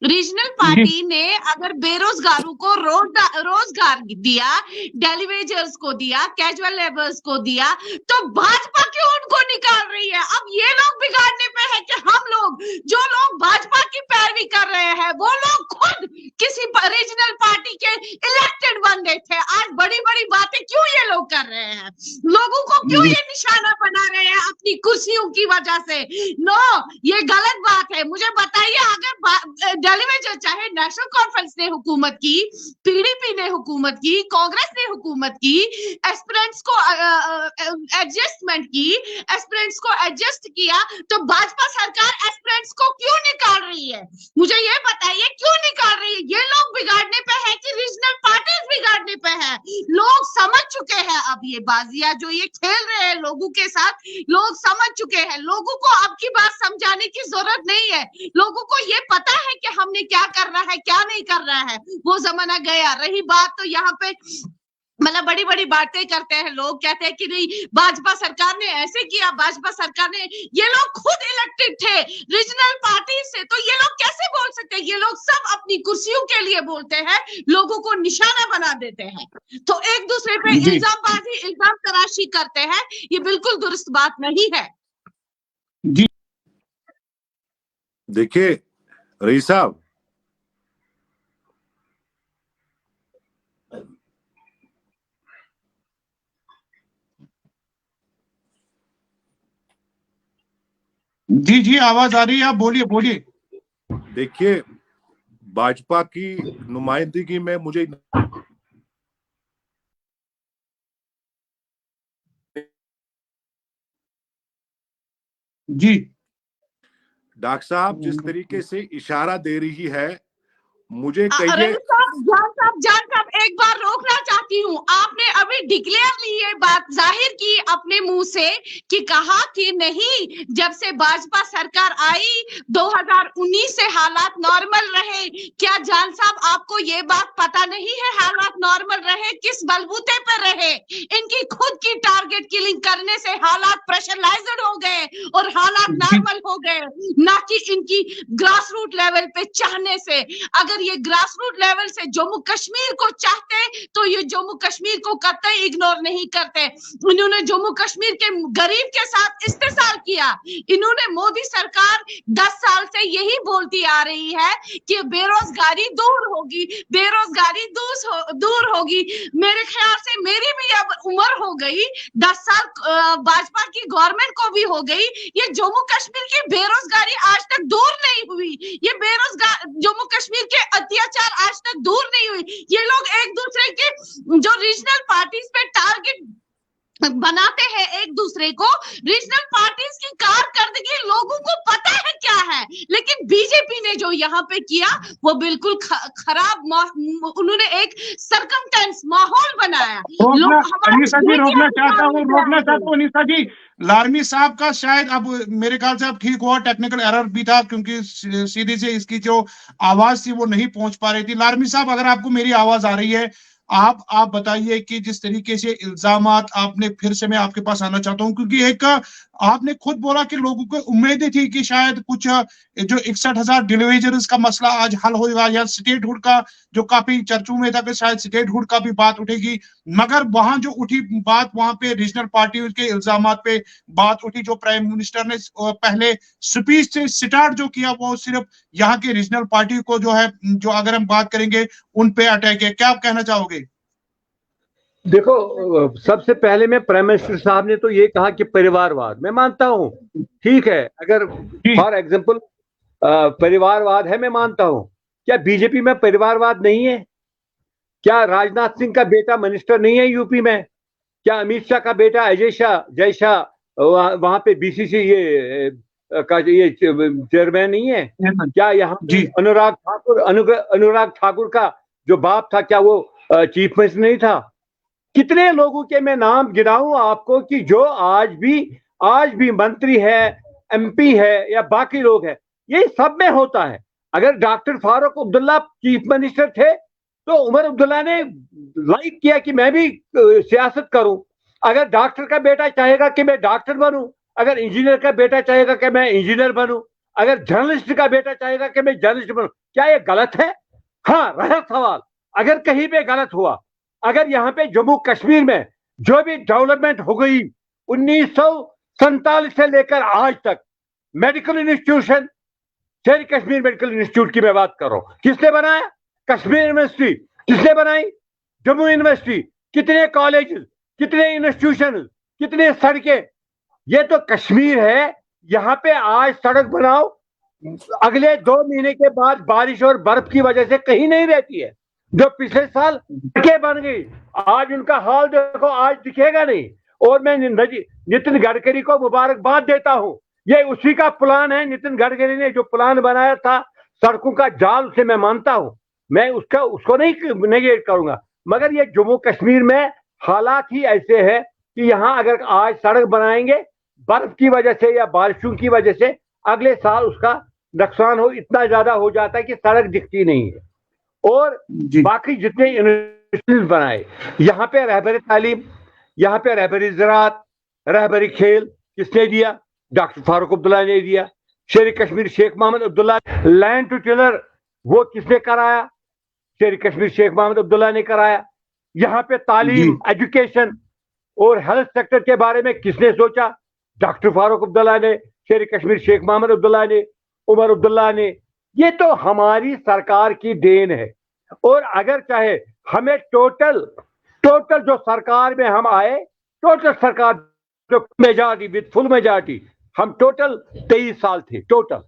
रीजनल पार्टी ने अगर बेरोजगारों को रोजगार दिया, डेलीवेजर्स को दिया, कैजुअल लेबर्स को दिया, तो भाजपा क्यों उनको निकाल रही है? अब ये लोग बिगाड़ने पे है कि हम लोग, जो लोग भाजपा की पैरवी कर रहे हैं, वो लोग खुद किसी रीजनल पार्टी के इलेक्टेड बंदे थे। आज बड़ी बड़ी बातें क्यों ये लोग कर रहे हैं? लोगों को क्यों ये निशाना बना रहे हैं अपनी कुर्सियों की वजह से? नो, ये गलत बात है। मुझे बताइए, अगर डेलीवेजर, चाहे नेशनल कॉन्फ्रेंस ने हुकूमत की, पीडीपी ने हुकूमत की, कांग्रेस ने हुकूमत की, एस्पिरेंट्स को एडजस्टमेंट की, एस्पिरेंट्स को एडजस्ट किया, तो भाजपा सरकार एस्पिरेंट्स को क्यों निकाल रही है? मुझे ये बताइए, क्यों निकाल रही है? ये लोग बिगाड़ने पे है कि रीजनल पार्टीज बिगाड़ने पे है? लोग समझ चुके हैं अब, ये बाजियां जो ये खेल रहे हैं लोगों के साथ, लोग समझ चुके हैं। लोगों को अब की बात समझाने की जरूरत नहीं है। लोगों को ये पता है कि हमने क्या करना है, क्या नहीं कर रहा है। वो जमाना गया। रही बात तो यहाँ पे मतलब बड़ी बड़ी बातें करते हैं लोग, कहते हैं कि नहीं भाजपा सरकार ने ऐसे किया, भाजपा सरकार ने, ये लोग खुद इलेक्टेड थे रीजनल पार्टी से, तो ये लोग कैसे बोल सकते हैं? ये लोग सब अपनी कुर्सियों के लिए बोलते हैं, लोगों को निशाना बना देते हैं, तो एक दूसरे पे इल्जामबाजी, इल्जाम तराशी करते हैं। ये बिल्कुल दुरुस्त बात नहीं है। देखिए रईस साहब, जी आवाज आ रही है, आप बोलिए। देखिए, भाजपा की नुमाइंदगी में मुझे जी डॉक्टर साहब जिस तरीके से इशारा दे रही है, मुझे कहिए। जान साहब, एक बार रोकना चाहती हूँ। आपने अभी डिक्लेयरली ये बात जाहिर की अपने मुंह से कि कहा कि नहीं, जब से भाजपा सरकार आई 2019 से हालात नॉर्मल रहे। क्या जान साहब, आपको ये बात पता नहीं है हालात नॉर्मल रहे किस बलबूते पर रहे? इनकी खुद की टारगेट किलिंग करने से हालात प्रेशराइज्ड हो गए और हालात नॉर्मल हो गए, ना कि इनकी ग्रास रूट लेवल पे चाहने से। अगर ये ग्रास रूट लेवल से जम्मू कश्मीर को चाहते तो ये जम्मू कश्मीर को कतई इग्नोर नहीं करते। इन्होंने जम्मू कश्मीर के गरीब के साथ इस्तेसाल किया। इन्होंने, मोदी सरकार 10 साल से यही बोलती आ रही है कि बेरोजगारी दूर होगी, बेरोजगारी दूर होगी। मेरे ख्याल से मेरी भी अब उम्र हो गई, 10 साल भाजपा की गवर्नमेंट को भी हो गई। ये जम्मू कश्मीर की बेरोजगारी आज तक दूर नहीं हुई। ये बेरोजगार जम्मू कश्मीर के अत्याचार आज तक दूर नहीं हुई। ये लोग एक दूसरे के जो रीजनल पार्टीज पे टारगेट बनाते हैं, एक दूसरे को, रीजनल पार्टीज की कारकर्दगी लोगों को पता है क्या है। लेकिन बीजेपी ने जो यहाँ पे किया वो बिल्कुल खराब, उन्होंने एक सरकमस्टेंस माहौल बनाया। अनीसा जी रोकना चाहता हूँ अनीसा जी, लारमी साहब का शायद अब मेरे ख्याल से अब ठीक हुआ, टेक्निकल एरर भी था क्योंकि सीधी से इसकी जो आवाज थी वो नहीं पहुंच पा रही थी। लारमी साहब, अगर आपको मेरी आवाज आ रही है, आप बताइए कि जिस तरीके से इल्जामात आपने, फिर से मैं आपके पास आना चाहता हूं क्योंकि एक आपने खुद बोला कि लोगों को उम्मीदें थी कि शायद कुछ जो 61,000 डिलीवरीज का मसला आज हल होगा, या स्टेटहुड का जो काफी चर्चों में था कि शायद स्टेटहुड का भी बात उठेगी, मगर वहां जो उठी बात, वहां पे रीजनल पार्टी के इल्जामात पे बात उठी। जो प्राइम मिनिस्टर ने पहले स्पीच से स्टार्ट जो किया वो सिर्फ यहाँ के रीजनल पार्टी को जो है, जो अगर हम बात करेंगे उन पे अटैक है। क्या आप कहना चाहोगे? देखो, सबसे पहले मैं प्राइम मिनिस्टर साहब ने तो ये कहा कि परिवारवाद, मैं मानता हूं, ठीक है, अगर फॉर एग्जांपल परिवारवाद है, मैं मानता हूं। क्या बीजेपी में परिवारवाद नहीं है? क्या राजनाथ सिंह का बेटा मिनिस्टर नहीं है यूपी में? क्या अमित शाह का बेटा अजय शाह वहां पे बीसीसी ये चेयरमैन नहीं है? क्या यहाँ अनुराग ठाकुर का जो बाप था, क्या वो चीफ मिनिस्टर नहीं था? कितने लोगों के मैं नाम गिनाऊं आपको कि जो आज भी मंत्री है, एमपी है या बाकी लोग हैं, ये सब में होता है। अगर doctor Farooq Abdullah chief minister थे तो उमर अब्दुल्ला ने लाइक किया कि मैं भी सियासत करूं। अगर डॉक्टर का बेटा चाहेगा कि मैं डॉक्टर बनूं, अगर इंजीनियर का बेटा चाहेगा कि मैं इंजीनियर बनूं, अगर जर्नलिस्ट का बेटा चाहेगा कि मैं जर्नलिस्ट बनूं, क्या ये गलत है? हाँ, रहा सवाल, अगर कहीं पे गलत हुआ, अगर यहाँ पे जम्मू कश्मीर में जो भी डेवलपमेंट हो गई 1947 से लेकर आज तक, मेडिकल इंस्टीट्यूशन, शेर कश्मीर मेडिकल इंस्टीट्यूट की मैं बात कर रहा हूं, किसने बनाया? कश्मीर यूनिवर्सिटी किसने बनाई? जम्मू यूनिवर्सिटी। कितने कॉलेज, कितने इंस्टीट्यूशन, कितने सड़कें, ये तो कश्मीर है। यहाँ पे आज सड़क बनाओ, अगले 2 महीने के बाद बारिश और बर्फ की वजह से कहीं नहीं रहती है। जो पिछले साल सड़कें बन गई, आज उनका हाल देखो, आज दिखेगा नहीं। और मैं नितिन गडकरी को मुबारकबाद देता हूं, ये उसी का प्लान है। नितिन गडकरी ने जो प्लान बनाया था सड़कों का जाल, उसे मैं मानता हूं, मैं उसको नहीं नेगेट करूंगा, मगर ये जम्मू कश्मीर में हालात ही ऐसे है कि यहाँ अगर आज सड़क बनाएंगे, बर्फ की वजह से या बारिशों की वजह से अगले साल उसका नुकसान इतना ज्यादा हो जाता है कि सड़क दिखती नहीं है। और बाकी जितने यूनिवर्सिटीज बनाए, यहाँ पे रहबरी तालीम, यहाँ पे रहबरी ज़राअत, रहबरी खेल किसने दिया? डॉक्टर फारूक अब्दुल्ला ने दिया। Sher Kashmir Sheikh Mohammad Abdullah, land to tiller वो किसने कराया? शेर कश्मीर शेख मोहम्मद अब्दुल्ला ने कराया। यहाँ पे तालीम, एजुकेशन और हेल्थ सेक्टर के बारे में किसने सोचा? डॉक्टर फारूक अब्दुल्ला ने, शेर कश्मीर शेख मोहम्मद अब्दुल्ला ने, उमर अब्दुल्ला ने। ये तो हमारी सरकार की देन है। और अगर चाहे हमें टोटल जो सरकार में हम आए, टोटल सरकार जो मेजॉरिटी विद फुल मेजॉरिटी, हम टोटल 23 साल थे टोटल।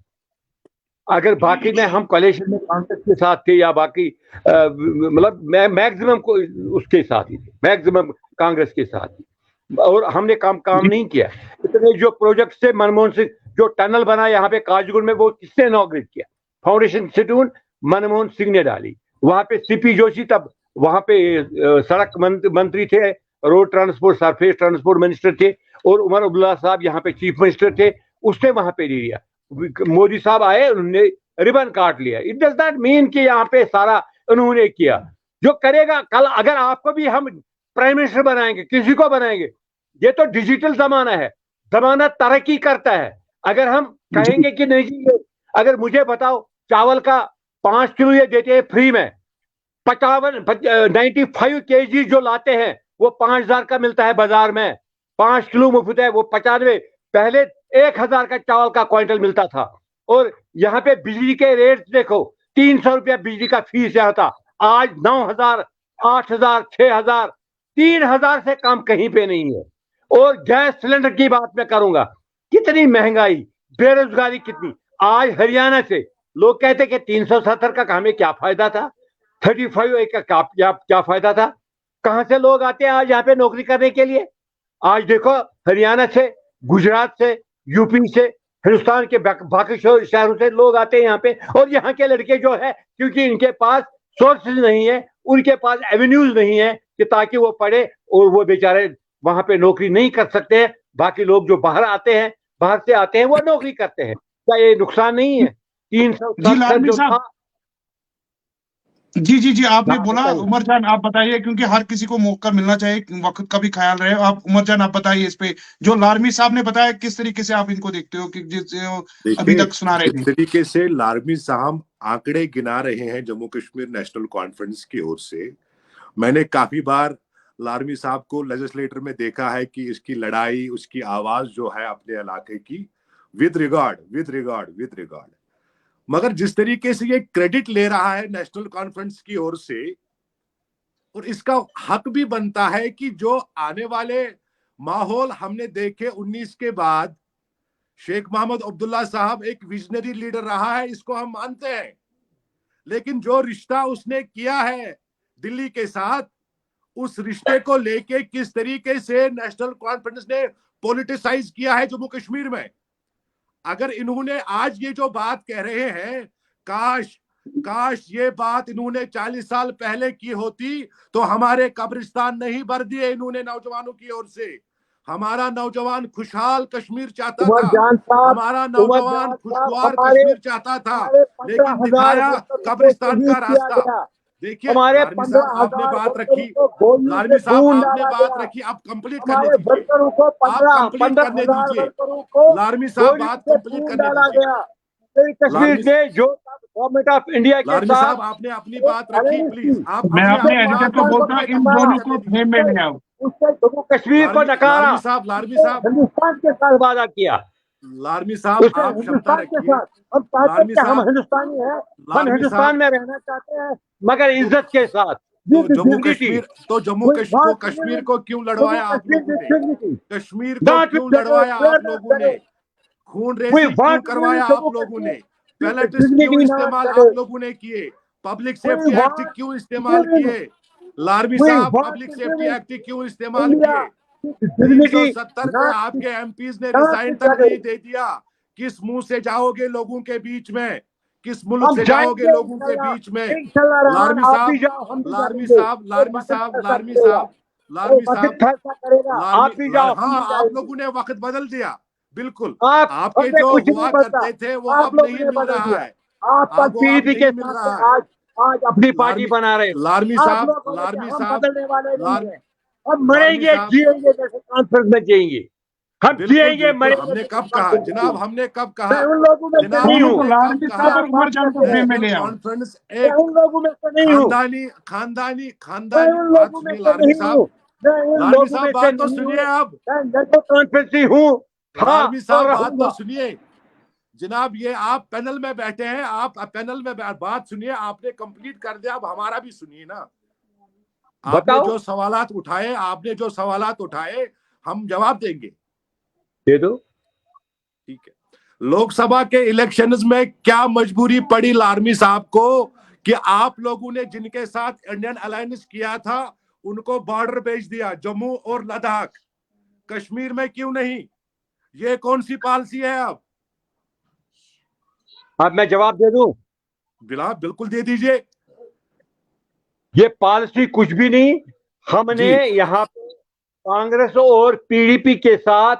अगर बाकी में हम कोalition में कांग्रेस के साथ थे या बाकी मतलब मैक्सिमम को उसके साथ ही थे, मैक्सिमम कांग्रेस के साथ ही, और हमने काम नहीं किया। इतने जो प्रोजेक्ट से मनमोहन सिंह जो टनल बना यहाँ पे काजगुड़ में, वो किसने इनॉग्रेट किया? फाउंडेशन स्टोन मनमोहन सिंह ने डाली। वहां पे सीपी जोशी तब वहां पे सड़क मंत्री थे, road transport surface transport minister थे, और उमर अब्दुल्ला साहब यहाँ पे चीफ मिनिस्टर थे, उसने वहां पे ले लिया। मोदी साहब आए, उन्होंने रिबन काट लिया। इट डज नॉट मीन कि यहाँ पे सारा उन्होंने किया। जो करेगा कल, अगर आपको भी हम प्राइम मिनिस्टर बनाएंगे, किसी को बनाएंगे, ये तो डिजिटल जमाना है, जमाना तरक्की करता है। अगर हम कहेंगे कि नहीं, अगर मुझे बताओ चावल का 5 किलो ये देते हैं फ्री में, 95 kg जो लाते हैं वो 5,000 का मिलता है बाजार में, 5 किलो मुफ्त है, वो 95। पहले 1,000 का चावल का क्विंटल मिलता था। और यहाँ पे बिजली के रेट देखो, 300 रुपया बिजली का फीस यहाँ था, आज 9,000, 8,000, 6,000, 3,000 से कम कहीं पे नहीं है। और गैस सिलेंडर की बात मैं करूंगा, कितनी महंगाई, बेरोजगारी कितनी। आज हरियाणा से लोग कहते कि 370 का हमें क्या फायदा था, 35 का क्या फायदा था। कहां से लोग आते हैं आज यहाँ पे नौकरी करने के लिए? आज देखो हरियाणा से, गुजरात से, यूपी से, हिंदुस्तान के बाकी शहरों से लोग आते हैं यहाँ पे। और यहाँ के लड़के जो है, क्योंकि इनके पास सोर्सेज नहीं है, उनके पास एवेन्यूज नहीं है कि ताकि वो पढ़े, और वो बेचारे वहां पे नौकरी नहीं कर सकते हैं, बाकी लोग जो बाहर आते हैं, बाहर से आते हैं, वो नौकरी करते हैं। क्या ये नुकसान नहीं है? जी 370 लालमी जो साहब, था। जी आपने हाँ, बोला। बताइए। उमर जान आप बताइए, क्योंकि हर किसी को मौका मिलना चाहिए, वक्त का भी ख्याल रहे। आप उमर जान आप बताइए इस पे, जो लालमी साहब ने बताया, किस तरीके से आप इनको देखते हो, कि जिस अभी देखिए, तक सुना रहे जिस थे। तरीके से लालमी साहब आंकड़े गिना रहे हैं जम्मू कश्मीर नेशनल कॉन्फ्रेंस की ओर से, मैंने काफी बार लालमी साहब को लेजिस्लेटर में देखा है कि इसकी लड़ाई, उसकी आवाज जो है अपने इलाके की, विद रिगार्ड, मगर जिस तरीके से ये क्रेडिट ले रहा है नेशनल कॉन्फ्रेंस की ओर से, और इसका हक भी बनता है कि जो आने वाले माहौल हमने देखे 19 के बाद, शेख मोहम्मद अब्दुल्ला साहब एक विजनरी लीडर रहा है, इसको हम मानते हैं। लेकिन जो रिश्ता उसने किया है दिल्ली के साथ, उस रिश्ते को लेके किस तरीके से नेशनल कॉन्फ्रेंस ने पॉलिटिसाइज किया है जम्मू कश्मीर में। अगर इन्होंने आज ये जो बात कह रहे हैं, काश ये बात इन्होंने 40 साल पहले की होती तो हमारे कब्रिस्तान नहीं भर दिए इन्होंने नौजवानों की ओर से। हमारा नौजवान खुशहाल कश्मीर चाहता उमर था, जान साहब, हमारा नौजवान खुशगवार हमारे कश्मीर चाहता था, हमारे लेकिन 15,000 दिखाया वर्करों को कब्रिस्तान का शहीद किया रास्ता। गया। देखिए हमारे लालमी साहब, आपने 15,000 बात वर्करों रखी, को गोलियों लालमी से साहब खून आपने डाला बात गया। रखी, आप कंप्लीट करने हमारे दीजिए, वर्करों को आप कंप्लीट करने 15,000 दीजिए, वर्करों को लालमी साहब गोलियों बात से कंप्लीट खून करने डाला दीजिए। गया। फिर कश्मीर लालमी के जो गवर्नमेंट ऑफ इंडिया के लालमी साथ साहब, आपने अपनी बात रखी, अलायंस प्लीज थी, आप मैं अपने अपने अपनी एडिटर बात को को बोलता हूँ, कंप्लीट इन कंप्लीट दोनों करने को दीजिए। फ्रेम में ले आओ। उससे जम्मू कश्मीर को नकारा, लालमी उससे साहब, हिंदुस्तान के साथ वादा किया, लालमी साहब उसने आप क्षमता हिंदुस्तान के रखिए। साथ। हम चाहते हैं लालमी कि हम साहब, हिंदुस्तानी हैं, हम लालमी हिंदुस्तान साहब, में रहना चाहते हैं, मगर तो इज्जत के साथ। तो विद जम्मू डिग्निटी, कश्मीर तो we want to live Kashmir in को क्यों Jammu लड़वाया आप Kashmir लोगों with ने? dignity, कश्मीर को not with क्यों terror, लड़वाया आप fear, लोगों ने? खून We रेजी क्यों want to live in करवाया आप Jammu लोगों Kashmir ने? with पैलेटिस क्यों dignity, not इस्तेमाल terror. आप लोगों ने किए? Public We safety act want क्यों to इस्तेमाल live किए? लालमी we साहब, want public to safety live act क्यों in इस्तेमाल India किए? with dignity, 370 पे not आपके एमपीज ने not रिजाइन with तक terror. नहीं दे दिया। किस मुंह से जाओगे लोगों के बीच में? किस मुल्क हम से जाओगे जाएंगे लोगों के बीच में? इंशाल्लाह रहमान, लालमी आप भी साहब, जाओ, हम भी लालमी जाएंगे। साहब, और लालमी वक्त साहब, फैसला लालमी करेगा, साहब, और लालमी वक्त साहब, फैसला करेगा। आप भी जाओ, हम हाँ, भी आप जाएंगे। लोगों ने वक्त बदल दिया, बिल्कुल। आप आपके हमने जो कुछ नहीं हुआ बदला, करते थे वो आप अब लोगों नहीं ने मिल बदल रहा दिया। है, आप कल अब वो अब पीडीपी के नहीं मिल साथ रहा थे, है। आज अपनी पार्टी लालमी बना रहे हो। लालमी आप साहब, लोग बोले कि लालमी हम साहब, बदलने वाले लाल नहीं हैं, हम लालमी मरेंगे साहब, जिएंगे जैसे कॉन्फ्रेंस में जिएंगे, हम बिल्कुल जिएंगे बिल्कुल, मरेंगे हमने जैसे कब कहा कॉन्फ्रेंस में जनाब, जिएंगे। हमने कब मैं कहा उन लोगों में से जनाब, नहीं दोनों हूँ, को, हमने कब लालमी कहा साहब और आप उमर बात जान को करते फ्रेम हैं। में नेशनल ले आओ। कॉन्फ्रेंस मैं एक उन लोगों में से नहीं हूँ, खानदानी खानदानी मैं खानदानी उन बात लोगों में सुनिए से लालमी नहीं साहब, हूँ, मैं उन लालमी लोगों साहब में से बात तो नहीं सुनिए हूँ। अब, मैं नेशनल कॉन्फ्रेंस ही हूँ, हाँ, लालमी और साहब बात तो रहूंगा। सुनिए। जनाब ये आप पैनल में बैठे हैं, आप पैनल में बात सुनिए, आपने कंप्लीट कर दिया, अब हमारा भी सुनिए ना। आपने बताओ, जो सवालात उठाए, हम जवाब देंगे। दे दो। ठीक है, लोकसभा के इलेक्शंस में क्या मजबूरी पड़ी लालमी साहब को कि आप लोगों ने जिनके साथ इंडियन अलायंस किया था उनको बॉर्डर भेज दिया, जम्मू और लद्दाख, कश्मीर में क्यों नहीं? ये कौन सी पॉलिसी है? अब मैं जवाब दे दूं, बिल्कुल दे दीजिए। ये पॉलिसी कुछ भी नहीं। हमने जी, यहाँ पे कांग्रेस और पीडीपी के साथ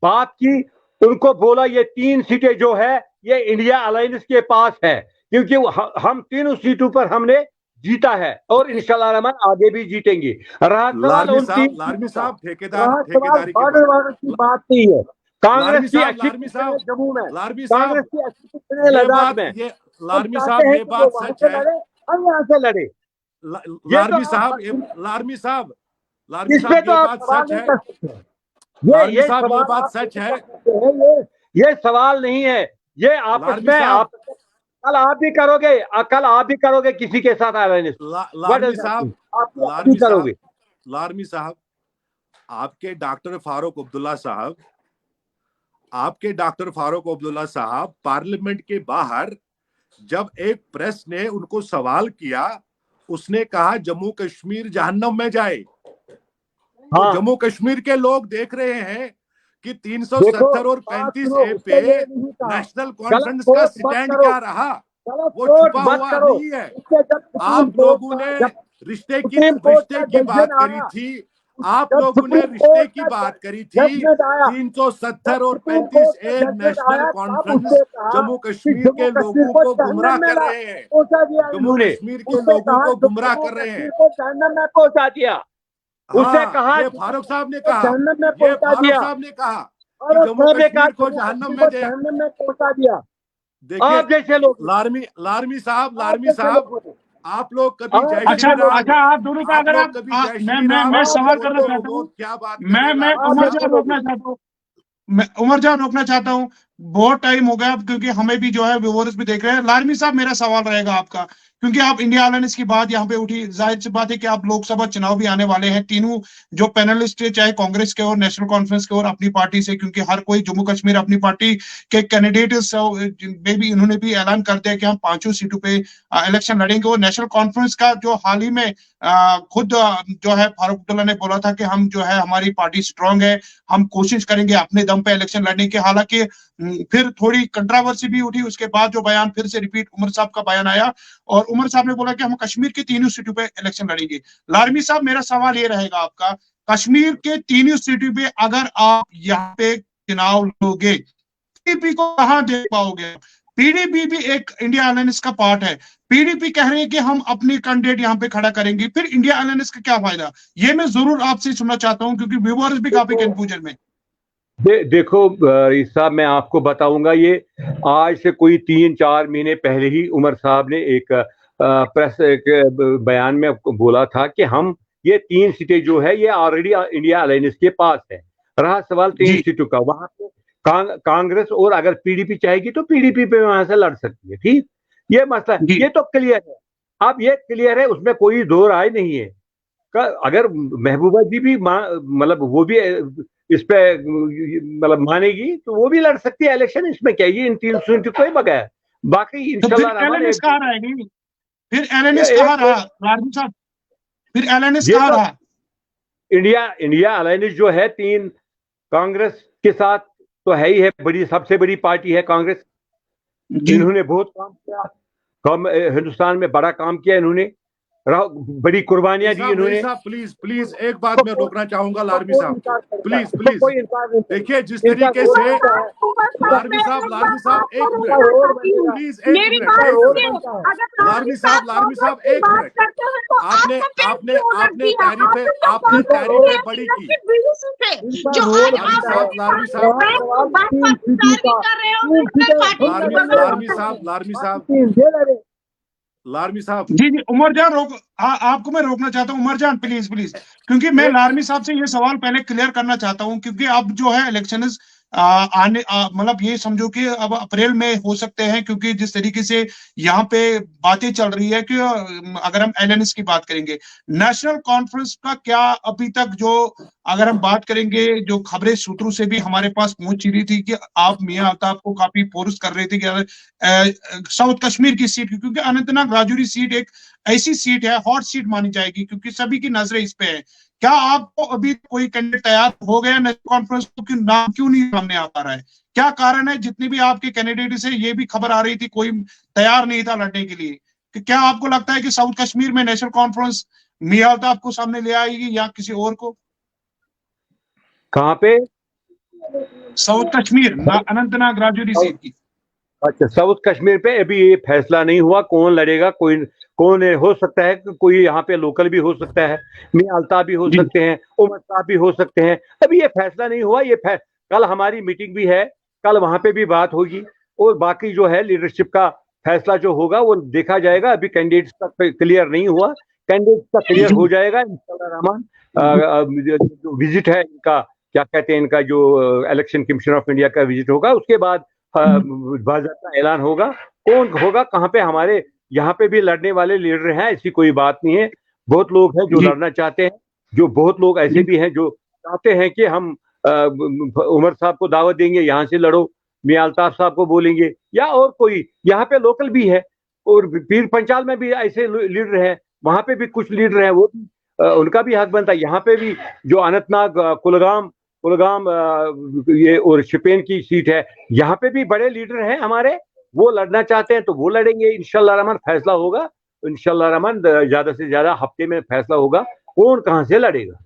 बात की, उनको बोला ये 3 सीटें जो है ये इंडिया अलायंस के पास है, क्योंकि हम 3 सीटों पर हमने जीता है और इंशाल्लाह रहमान आगे भी जीतेंगे। रहा सवाल उन 3 लालमी सीटों का, साहब रहा सवाल ठेकेदारी के बॉर्डर बारे वालों की में, बात नहीं है। कांग्रेस की अच्छी लालमी पोजीशन है साहब, जम्मू में, लालमी कांग्रेस साहब, की अच्छी पोजीशन है ये लद्दाख बात में। ये हम लालमी चाहते साहब हैं ये कि वो बात वहां सच से है। लड़े, हम यहाँ से लड़े। ये तो लालमी आप साहब, लालमी इस पे साहब तो ये आप बात सवाल सच नहीं है। कर सकते। लालमी ये साहब ये सवाल बात आप सच नहीं है। कर सकते हैं। ये सवाल नहीं है, ये आपस लालमी में साहब, कल आप भी करोगे, कल आप भी करोगे किसी के साथ अलायंस। लालमी साहब, आप भी लालमी साहब, करोगे। लालमी साहब, आपके डॉक्टर फारूक अब्दुल्ला साहब पार्लियामेंट के बाहर जब एक प्रेस ने उनको सवाल किया, उसने कहा जम्मू कश्मीर जहन्नम में जाए। तो हाँ, जम्मू कश्मीर के लोग देख रहे हैं कि देखो 370 और बात 35 सुनो, ए उसने पे ये नहीं कहा नेशनल गलत कॉन्फ्रेंस का कोट मत स्टैंड करो, क्या रहा, गलत वो कोट छुपा मत हुआ करो। नहीं है। उसके जब सुप्रीम आप कोर्ट लोगों का ने जब रिश्ते सुप्रीम कोर्ट का की डिसीजन बात करी आया, थी, आप जब लोगों ने सुप्रीम रिश्ते कोर्ट की का बात करी थी, जजमेंट आया, 370 और सुप्रीम 35 कोर्ट का ए जजमेंट नेशनल आया, तब कॉन्फ्रेंस उससे कहा जम्मू कि कश्मीर जम्मू के कश्मीर लोगों को को गुमराह जहन्नम में कर रहे हैं, पहुंचा दिया जम्मू इन्होंने। कश्मीर के उससे लोगों कहा को गुमराह जम्मू कर रहे हैं। कश्मीर को जहन्नम में पहुंचा दिया। उससे हाँ, कहा ये जम्मू फारूक साहब ने कश्मीर को कहा, जहन्नम में ये पहुंचा फारूक दिया। साहब ने कहा कि और जम्मू साहब ने कहा कश्मीर को जम्मू जहन्नम कश्मीर में को दे। जहन्नम में पहुंचा दिया। देखिए आप जैसे लोग, लारमी आप जैसे साहब, लोगों ने, आप लोग कभी आप जय अच्छा श्री जैसे लोगों राम, ने, आप दोनों का आप अगर लोग कभी जय श्री राम मैं आप सवाल जैसे करना तो चाहता हूँ। वो क्या बात कर रहे हैं मैं लारमी आप उमर साहब? जैसे जान लोगों रोकना चाहता हूँ। मैं उमर जान रोकना चाहता हूँ। बहुत टाइम हो गया, क्योंकि हमें भी जो है व्यूअर्स भी देख रहे हैं। लारमी साहब, मेरा सवाल रहेगा आपका, क्योंकि आप इंडिया अलायंस की बात यहाँ पे उठी, जाहिर सी बात है कि आप लोकसभा चुनाव भी आने वाले हैं। तीनों जो पैनलिस्ट है, चाहे कांग्रेस के और नेशनल कॉन्फ्रेंस के और अपनी पार्टी से, क्योंकि हर कोई जम्मू कश्मीर अपनी पार्टी के कैंडिडेट में भी इन्होंने भी ऐलान कर दिया कि हम 5 सीटों पे इलेक्शन लड़ेंगे। और नेशनल कॉन्फ्रेंस का जो हाल ही में खुद जो है फारूक अब्दुल्ला ने बोला था कि हम जो है हमारी पार्टी स्ट्रांग है, हम कोशिश करेंगे अपने दम पे इलेक्शन लड़ने की। हालांकि फिर थोड़ी कंट्रोवर्सी भी उठी, उसके बाद जो बयान फिर से रिपीट उमर साहब का बयान आया, और उमर साहब ने बोला कि हम कश्मीर की 3 सीटों पे इलेक्शन लड़ेंगे। लारमी साहब, मेरा सवाल ये रहेगा आपका, कश्मीर के 3 सीटों पे अगर आप यहाँ पे चुनाव लोगे, पीडीपी को कहां देख पाओगे? पीडीपी भी एक इंडिया अलायंस का पार्ट है। पीडीपी कह रही है कि हम अपनी कैंडिडेट यहाँ पे खड़ा करेंगे, फिर इंडिया अलायंस का क्या फायदा? ये मैं जरूर आपसे सुनना चाहता हूँ, क्योंकि व्यूअर्स भी काफी कंफ्यूजन में। देखो साहब, मैं आपको बताऊंगा, ये आज से कोई 3-4 महीने पहले ही उमर साहब ने एक प्रेस एक बयान में बोला था कि हम ये 3 सीटें जो है ये ऑलरेडी इंडिया अलायंस के पास है। रहा सवाल 3 सीटों का, वहां पे कांग्रेस और अगर पीडीपी चाहेगी तो पीडीपी पे वहां से लड़ सकती है। ठीक, ये मसला ये तो क्लियर है। अब ये क्लियर है, उसमें कोई दो राय नहीं है। अगर महबूबा जी भी मतलब वो भी इस पे मतलब मानेगी तो वो भी लड़ सकती है इलेक्शन। इसमें क्या, ये इन 3 सीटों को ही बगैर बाकी तो फिर इंशाल्लाह रहमान एलएनएस कहाँ रहेगी? फिर एलएनएस कहाँ रहा लारमी साहब? फिर एलएनएस ये कहाँ तो रहा? इंडिया अलायंस जो है 3 कांग्रेस के साथ तो है ही है, बड़ी सबसे बड़ी पार्टी है कांग्रेस। इन्होंने बहुत काम किया, हिंदुस्तान में बड़ा काम किया इन्होंने, बड़ी कुर्बानियां दी इन्होंने। प्लीज प्लीज एक बात मैं रोकना चाहूंगा लारमी साहब, प्लीज प्लीज। कोई इंकार नहीं। देखिए जिस तरीके से लारमी साहब एक मिनट प्लीज, एक मेरी मिनट, बात एक सुनिए। मिनट। अगर लारमी साहब एक मिनट। आपने आपने आपने तारीफें बड़ी की। जो आज आप लारमी साहब जी जी, उमर जान आपको मैं रोकना चाहता हूँ। उमर जान प्लीज प्लीज, क्योंकि मैं लारमी साहब से ये सवाल पहले क्लियर करना चाहता हूँ, क्योंकि अब जो है इलेक्शन आने मतलब ये समझो कि अब अप्रैल में हो सकते हैं, क्योंकि जिस तरीके से यहाँ पे बातें चल रही है कि अगर हम एलएनएस की बात करेंगे, नेशनल कॉन्फ्रेंस का क्या अभी तक जो अगर हम बात करेंगे, जो खबरें सूत्रों से भी हमारे पास पहुंच रही थी कि आप मियां अल्ताफ को काफी फोर्स कर रहे थे कि साउथ कश्मीर की सीट, क्योंकि अनंतनाग राजौरी सीट एक ऐसी सीट है, हॉट सीट मानी जाएगी, क्योंकि सभी की नजरें इस पे है। क्या आपको अभी कोई कैंडिडेट तैयार हो गया नेशनल कॉन्फ्रेंस को, कि नाम क्यों नहीं सामने आ पा रहा है? क्या कारण है? जितनी भी आपके कैंडिडेट से ये भी खबर आ रही थी, कोई तैयार नहीं था लड़ने के लिए। कि क्या आपको लगता है कि साउथ कश्मीर में नेशनल कॉन्फ्रेंस मियां अल्ताफ को सामने ले आएगी या किसी और को? कहाँ पे? साउथ कश्मीर, अनंतनाग राजौरी सीट की। अच्छा, साउथ कश्मीर पे अभी ये फैसला नहीं हुआ कौन लड़ेगा, कौन हो सकता है, कोई यहाँ पे लोकल भी हो सकता है, मियां अल्ताफ भी हो सकते हैं, उमर साहब भी हो सकते हैं। अभी ये फैसला नहीं हुआ। कल हमारी मीटिंग भी है, कल वहां पे भी बात होगी, और बाकी जो है लीडरशिप का फैसला जो होगा वो देखा जाएगा। अभी कैंडिडेट्स का क्लियर नहीं हुआ, कैंडिडेट्स का क्लियर हो जाएगा इंशाल्लाह रहमान। जो विजिट है इनका, क्या कहते हैं, इनका जो इलेक्शन कमीशन ऑफ इंडिया का विजिट होगा, उसके बाद बाज़ाब्ता ऐलान होगा कौन होगा कहाँ पे। हमारे यहाँ पे भी लड़ने वाले लीडर हैं, ऐसी कोई बात नहीं है। बहुत लोग हैं जो लड़ना चाहते हैं, जो बहुत लोग ऐसे भी हैं जो चाहते हैं कि हम उमर साहब को दावत देंगे, यहाँ से लड़ो, मियां अल्ताफ साहब को बोलेंगे, या और कोई यहाँ पे लोकल भी है। और पीर पंचाल में भी ऐसे लीडर हैं, वहां पे भी कुछ लीडर हैं, वो भी उनका भी हक बनता है। यहाँ पे भी जो अनंतनाग, कुलगाम ये और शिपेन की सीट है, यहाँ पे भी बड़े लीडर हैं हमारे, वो लड़ना चाहते हैं तो वो लड़ेंगे। इंशाल्लाह रहमान फैसला होगा, इंशाल्लाह रहमान ज्यादा से ज्यादा हफ्ते में फैसला होगा कौन कहां से लड़ेगा।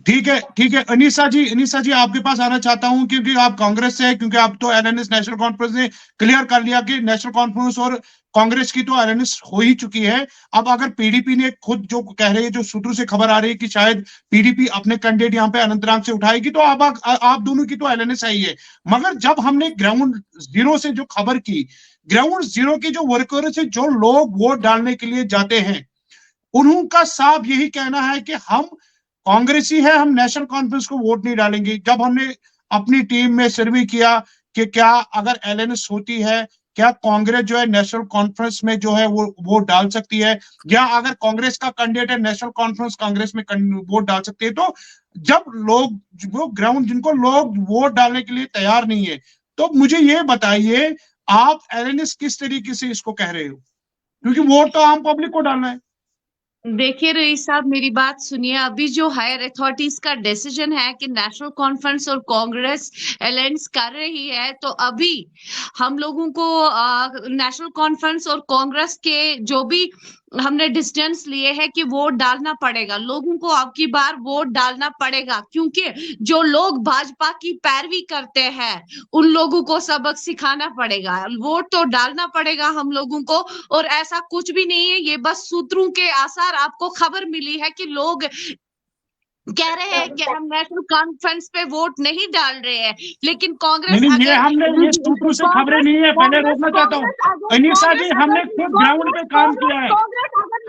ठीक है अनीसा जी आपके पास आना चाहता हूं, क्योंकि आप कांग्रेस से है, क्योंकि आप तो एलएनएस नेशनल कॉन्फ्रेंस ने क्लियर कर लिया कि नेशनल कॉन्फ्रेंस और कांग्रेस की तो एलएनएस हो ही चुकी है। अब अगर पीडीपी ने खुद जो कह रही है, जो सूत्रों से खबर आ रही है कि शायद पीडीपी अपने कैंडिडेट यहाँ पे अनंतनाग से उठाएगी, तो अब आप दोनों की तो एलएनएस आई है। मगर जब हमने ग्राउंड जीरो से जो खबर की, ग्राउंड जीरो की जो वर्कर्स है, जो लोग वोट डालने के लिए जाते हैं, उनका साफ यही कहना है कि हम कांग्रेसी है, हम नेशनल कॉन्फ्रेंस को वोट नहीं डालेंगे। जब हमने अपनी टीम में सर्वे किया कि क्या अगर एलएनएस होती है, क्या कांग्रेस जो है नेशनल कॉन्फ्रेंस में जो है वो वोट डाल सकती है, या अगर कांग्रेस का कैंडिडेट है नेशनल कॉन्फ्रेंस कांग्रेस में वोट डाल सकती है। तो जब लोग वो ग्राउंड जिनको लोग वोट डालने के लिए तैयार नहीं है, तो मुझे ये बताइए आप एलएनएस किस तरीके से इसको कह रहे हो, क्योंकि वोट तो आम पब्लिक को डालना है। देखिए रईस साहब, मेरी बात सुनिए। अभी जो हायर अथॉरिटीज का डिसीजन है कि नेशनल कॉन्फ्रेंस और कांग्रेस अलायंस कर रही है, तो अभी हम लोगों को नेशनल कॉन्फ्रेंस और कांग्रेस के जो भी हमने डिस्टेंस लिए है कि वोट डालना पड़ेगा, लोगों को अब की बार वोट डालना पड़ेगा, क्योंकि जो लोग भाजपा की पैरवी करते हैं उन लोगों को सबक सिखाना पड़ेगा। वोट तो डालना पड़ेगा हम लोगों को, और ऐसा कुछ भी नहीं है, ये बस सूत्रों के आसार आपको खबर मिली है कि लोग कह रहे हैं कि हम नेशनल कॉन्फ्रेंस पे वोट नहीं डाल रहे हैं, लेकिन कांग्रेस नहीं, ये हमने ये सूत्रों से खबरें नहीं है, पहले रोकना चाहता हूँ अनीसा जी, हमने खुद ग्राउंड पे काम किया है,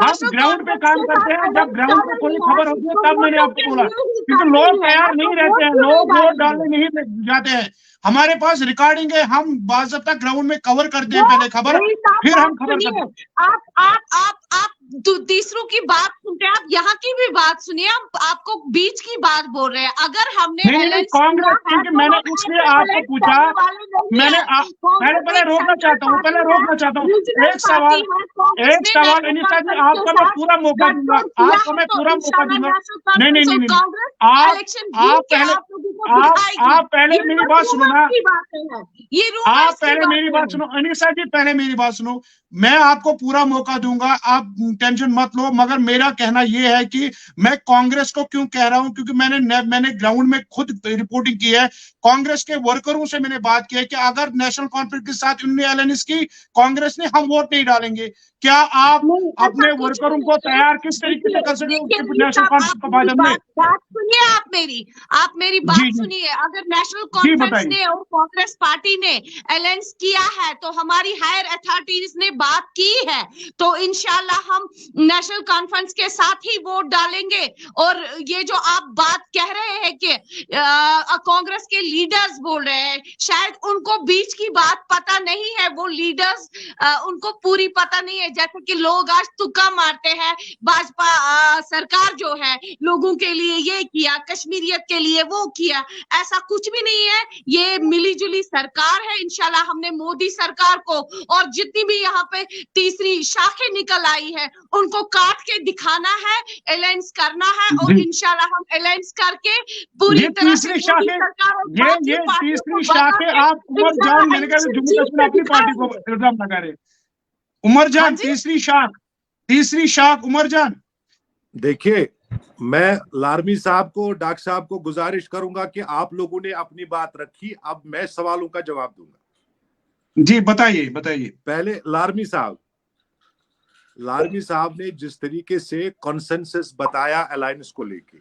हम ग्राउंड पे काम करते हैं। जब ग्राउंड पे कोई खबर होती है तब मैंने आपको बोला, क्योंकि लोग तैयार नहीं रहते हैं, लोग वोट डालने नहीं जाते हैं। हमारे पास रिकॉर्डिंग है, हम बाज़ाब्ता ग्राउंड में कवर करते हैं पहले खबर, फिर हम खबर करते हैं। आप तीसरों की बात सुनते हैं, आप यहाँ की भी बात सुनिए। हम आपको बीच की बात बोल रहे हैं। अगर हमने कांग्रेस, क्योंकि मैंने इसलिए आपको पूछा, मैंने पहले रोकना चाहता हूँ, एक सवाल अनीसा जी, आपको मैं पूरा मौका दूंगा, आपको मैं पूरा मौका दूंगा। नहीं, आप पहले मेरी बात सुनो ना, आप पहले मेरी बात सुनो अनीसा जी, पहले मेरी बात सुनो। मैं आपको पूरा मौका दूंगा, आप टेंशन मत लो। मगर मेरा कहना यह है कि मैं कांग्रेस को क्यों कह रहा हूं, क्योंकि मैंने ग्राउंड में खुद रिपोर्टिंग की है, कांग्रेस के वर्करों से मैंने बात की है कि अगर नेशनल कॉन्फ्रेंस के साथ उन्होंने एलायंस की, कांग्रेस ने, हम वोट नहीं डालेंगे। क्या आप अपने वर्करों को तैयार किस तरीके से कर सकते हो नेशनल कॉन्फ्रेंस को फायदा में? बात सुनिए, आप मेरी बात सुनिए। अगर नेशनल कॉन्फ्रेंस ने और कांग्रेस पार्टी ने अलायंस किया है, तो हमारी हायर अथॉरिटीज ने बात की है, तो इंशाल्लाह हम नेशनल कॉन्फ्रेंस के साथ ही वोट डालेंगे। और ये जो आप बात कह रहे हैं कि कांग्रेस के लीडर्स बोल रहे हैं, शायद उनको बीच की बात पता नहीं है, वो लीडर्स उनको पूरी पता नहीं है। जैसे कि लोग आज तुक्का मारते हैं, भाजपा सरकार जो है लोगों के लिए ये किया, कश्मीरियत के लिए वो किया, ऐसा कुछ भी नहीं है। ये मिलीजुली सरकार है। इंशाल्लाह हमने मोदी सरकार को और जितनी भी यहाँ पे तीसरी शाखें निकल आई है उनको काट के दिखाना है, अलायंस करना है, और इंशाल्लाह हम अलायंस करके पूरी तरह से तीसरी शाखें आप उमर जान, मैंने कहा जम्मू कश्मीर अपनी पार्टी को इल्जाम लगा रहे। उमर जान, तीसरी शाख उमर जान। देखिए, मैं लारमी साहब को, डॉक्टर साहब को गुजारिश करूंगा कि आप लोगों ने अपनी बात रखी, अब मैं सवालों का जवाब दूंगा। जी बताइए। पहले लारमी साहब ने जिस तरीके से कॉन्सेंसस बताया अलायंस को लेके,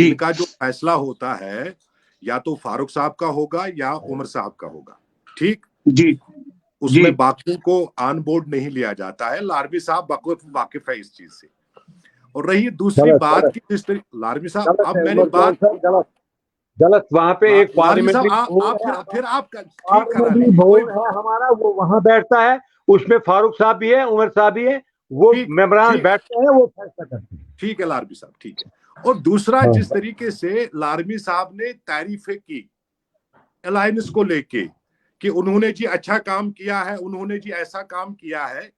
इनका जो फैसला होता है या तो फारूक साहब का होगा या उमर साहब का होगा, ठीक जी, उसमें बाकियों को ऑन बोर्ड नहीं लिया जाता है। लारमी साहब वाकिफ है इस चीज से। और रही दूसरी बात की, जिस तरीके लारमी साहब, अब मैंने बात गलत वहां पे एक पार्लियामेंट्री फिर आप हमारा वो वहां बैठता है, उसमें फारूक साहब भी है, उमर साहब भी है, वो मेंबरान बैठते हैं, वो फैसला करते हैं। ठीक है लारमी साहब, ठीक है। और दूसरा, जिस तरीके से लारमी साहब ने तारीफें की अलायंस को लेके कि उन्होंने जी अच्छा काम किया है, उन्होंने जी ऐसा काम किया है,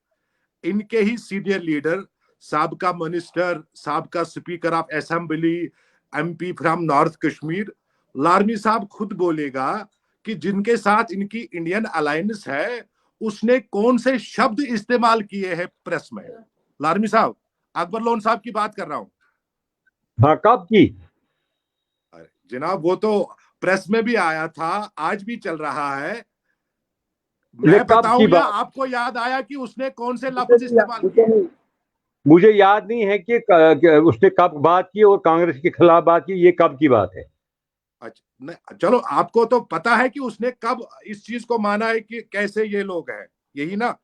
इनके ही सीनियर लीडर, साबका मिनिस्टर, साबका speaker of assembly, MP from North Kashmir, लारमी साहब खुद बोलेगा कि जिनके साथ इनकी इंडियन अलायंस है उसने कौन से शब्द इस्तेमाल किए हैं प्रेस में। लारमी साहब, अकबर लोन साहब की बात कर रहा हूं। हाँ, कब की? अरे जनाब, वो तो प्रेस में भी आया था, आज भी चल रहा है। मैं कब बताऊं की या बात? आपको याद आया कि उसने कौन से लफ्ज इस्तेमाल किए? मुझे याद नहीं है कि उसने कब बात की और कांग्रेस के खिलाफ बात की, ये कब की बात है? अच्छा, नहीं, चलो आपको तो पता है कि उसने कब इस चीज को माना है कि कैसे ये लोग हैं, यही ना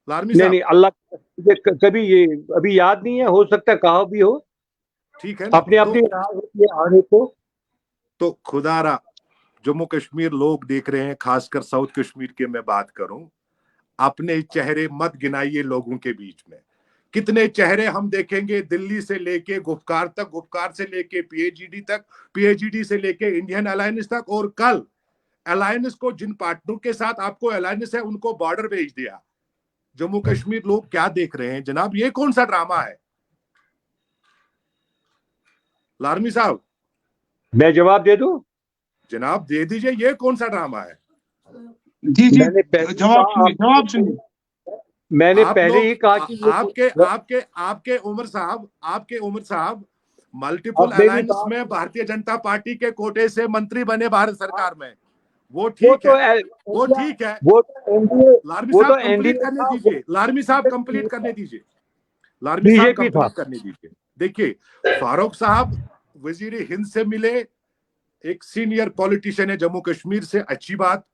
लारमी नहीं साहब? नहीं, अल्लाह, मुझे कभी ये अभी याद नहीं है, हो सकता है कहा भी हो। ठीक है ना? अपने अपनी राय होती है आने को। तो खुदारा जम्मू कश्मीर लोग देख रहे हैं, खासकर साउथ कश्मीर के मैं बात करूं, अपने चेहरे मत गिनाइए लोगों के बीच में। कितने चेहरे हम देखेंगे दिल्ली से लेके गुफकार तक, गुफकार से लेके पीएचईडी तक, पीएचईडी से लेके इंडियन अलायंस तक, और कल अलायंस को जिन पार्टनरों के साथ आपको अलायंस है उनको बॉर्डर भेज दिया। जम्मू कश्मीर लोग क्या देख रहे हैं जनाब? ये कौन सा ड्रामा है लारमी साहब? मैं जवाब दे दूं? जनाब दे दीजिए, ये कौन सा ड्रामा है? जी जी, मैंने पहले जवाब सुनिए, जवाब सुनिए। मैंने आप पहले ही लोग कहा कि आपके आपके आपके उमर साहब मल्टीपल अब मेरी अलायंस बात, में भारतीय जनता पार्टी के कोटे से मंत्री बने भारत सरकार में। वो वो ठीक तो है, वो ठीक है। वो तो एनडीए, लारमी वो साहब तो एनडीए कंप्लीट करने था, दीजिए, लारमी साहब कंप्लीट करने दीजिए, लारमी साहब बीजेपी था। कंप्लीट करने दीजिए। देखिए, फारूक साहब वजीर हिंद से मिले, एक सीनियर पॉलिटिशियन है जम्मू कश्मीर से, अच्छी बात।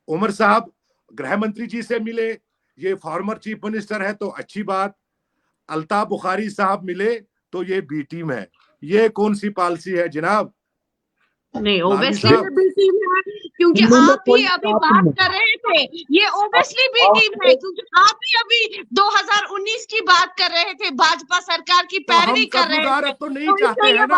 उमर साहब गृह मंत्री जी से मिले, ये फॉर्मर चीफ मिनिस्टर है, तो अच्छी बात। अल्ताफ बुखारी साहब मिले तो ये बी टीम है। ये कौन सी पॉलिसी है जनाब? नहीं, लालवी ओबियसली साहब, ये बी टीम है, क्योंकि आप ही अभी बात कर रहे थे। ये ओबियसली बी टीम है, क्योंकि आप ही अभी 2019 की बात कर रहे थे, भाजपा सरकार की तो हम पैरवी कर रहे थे। कद्मुगारत तो नहीं तो चाहते इसे ये हैं ना,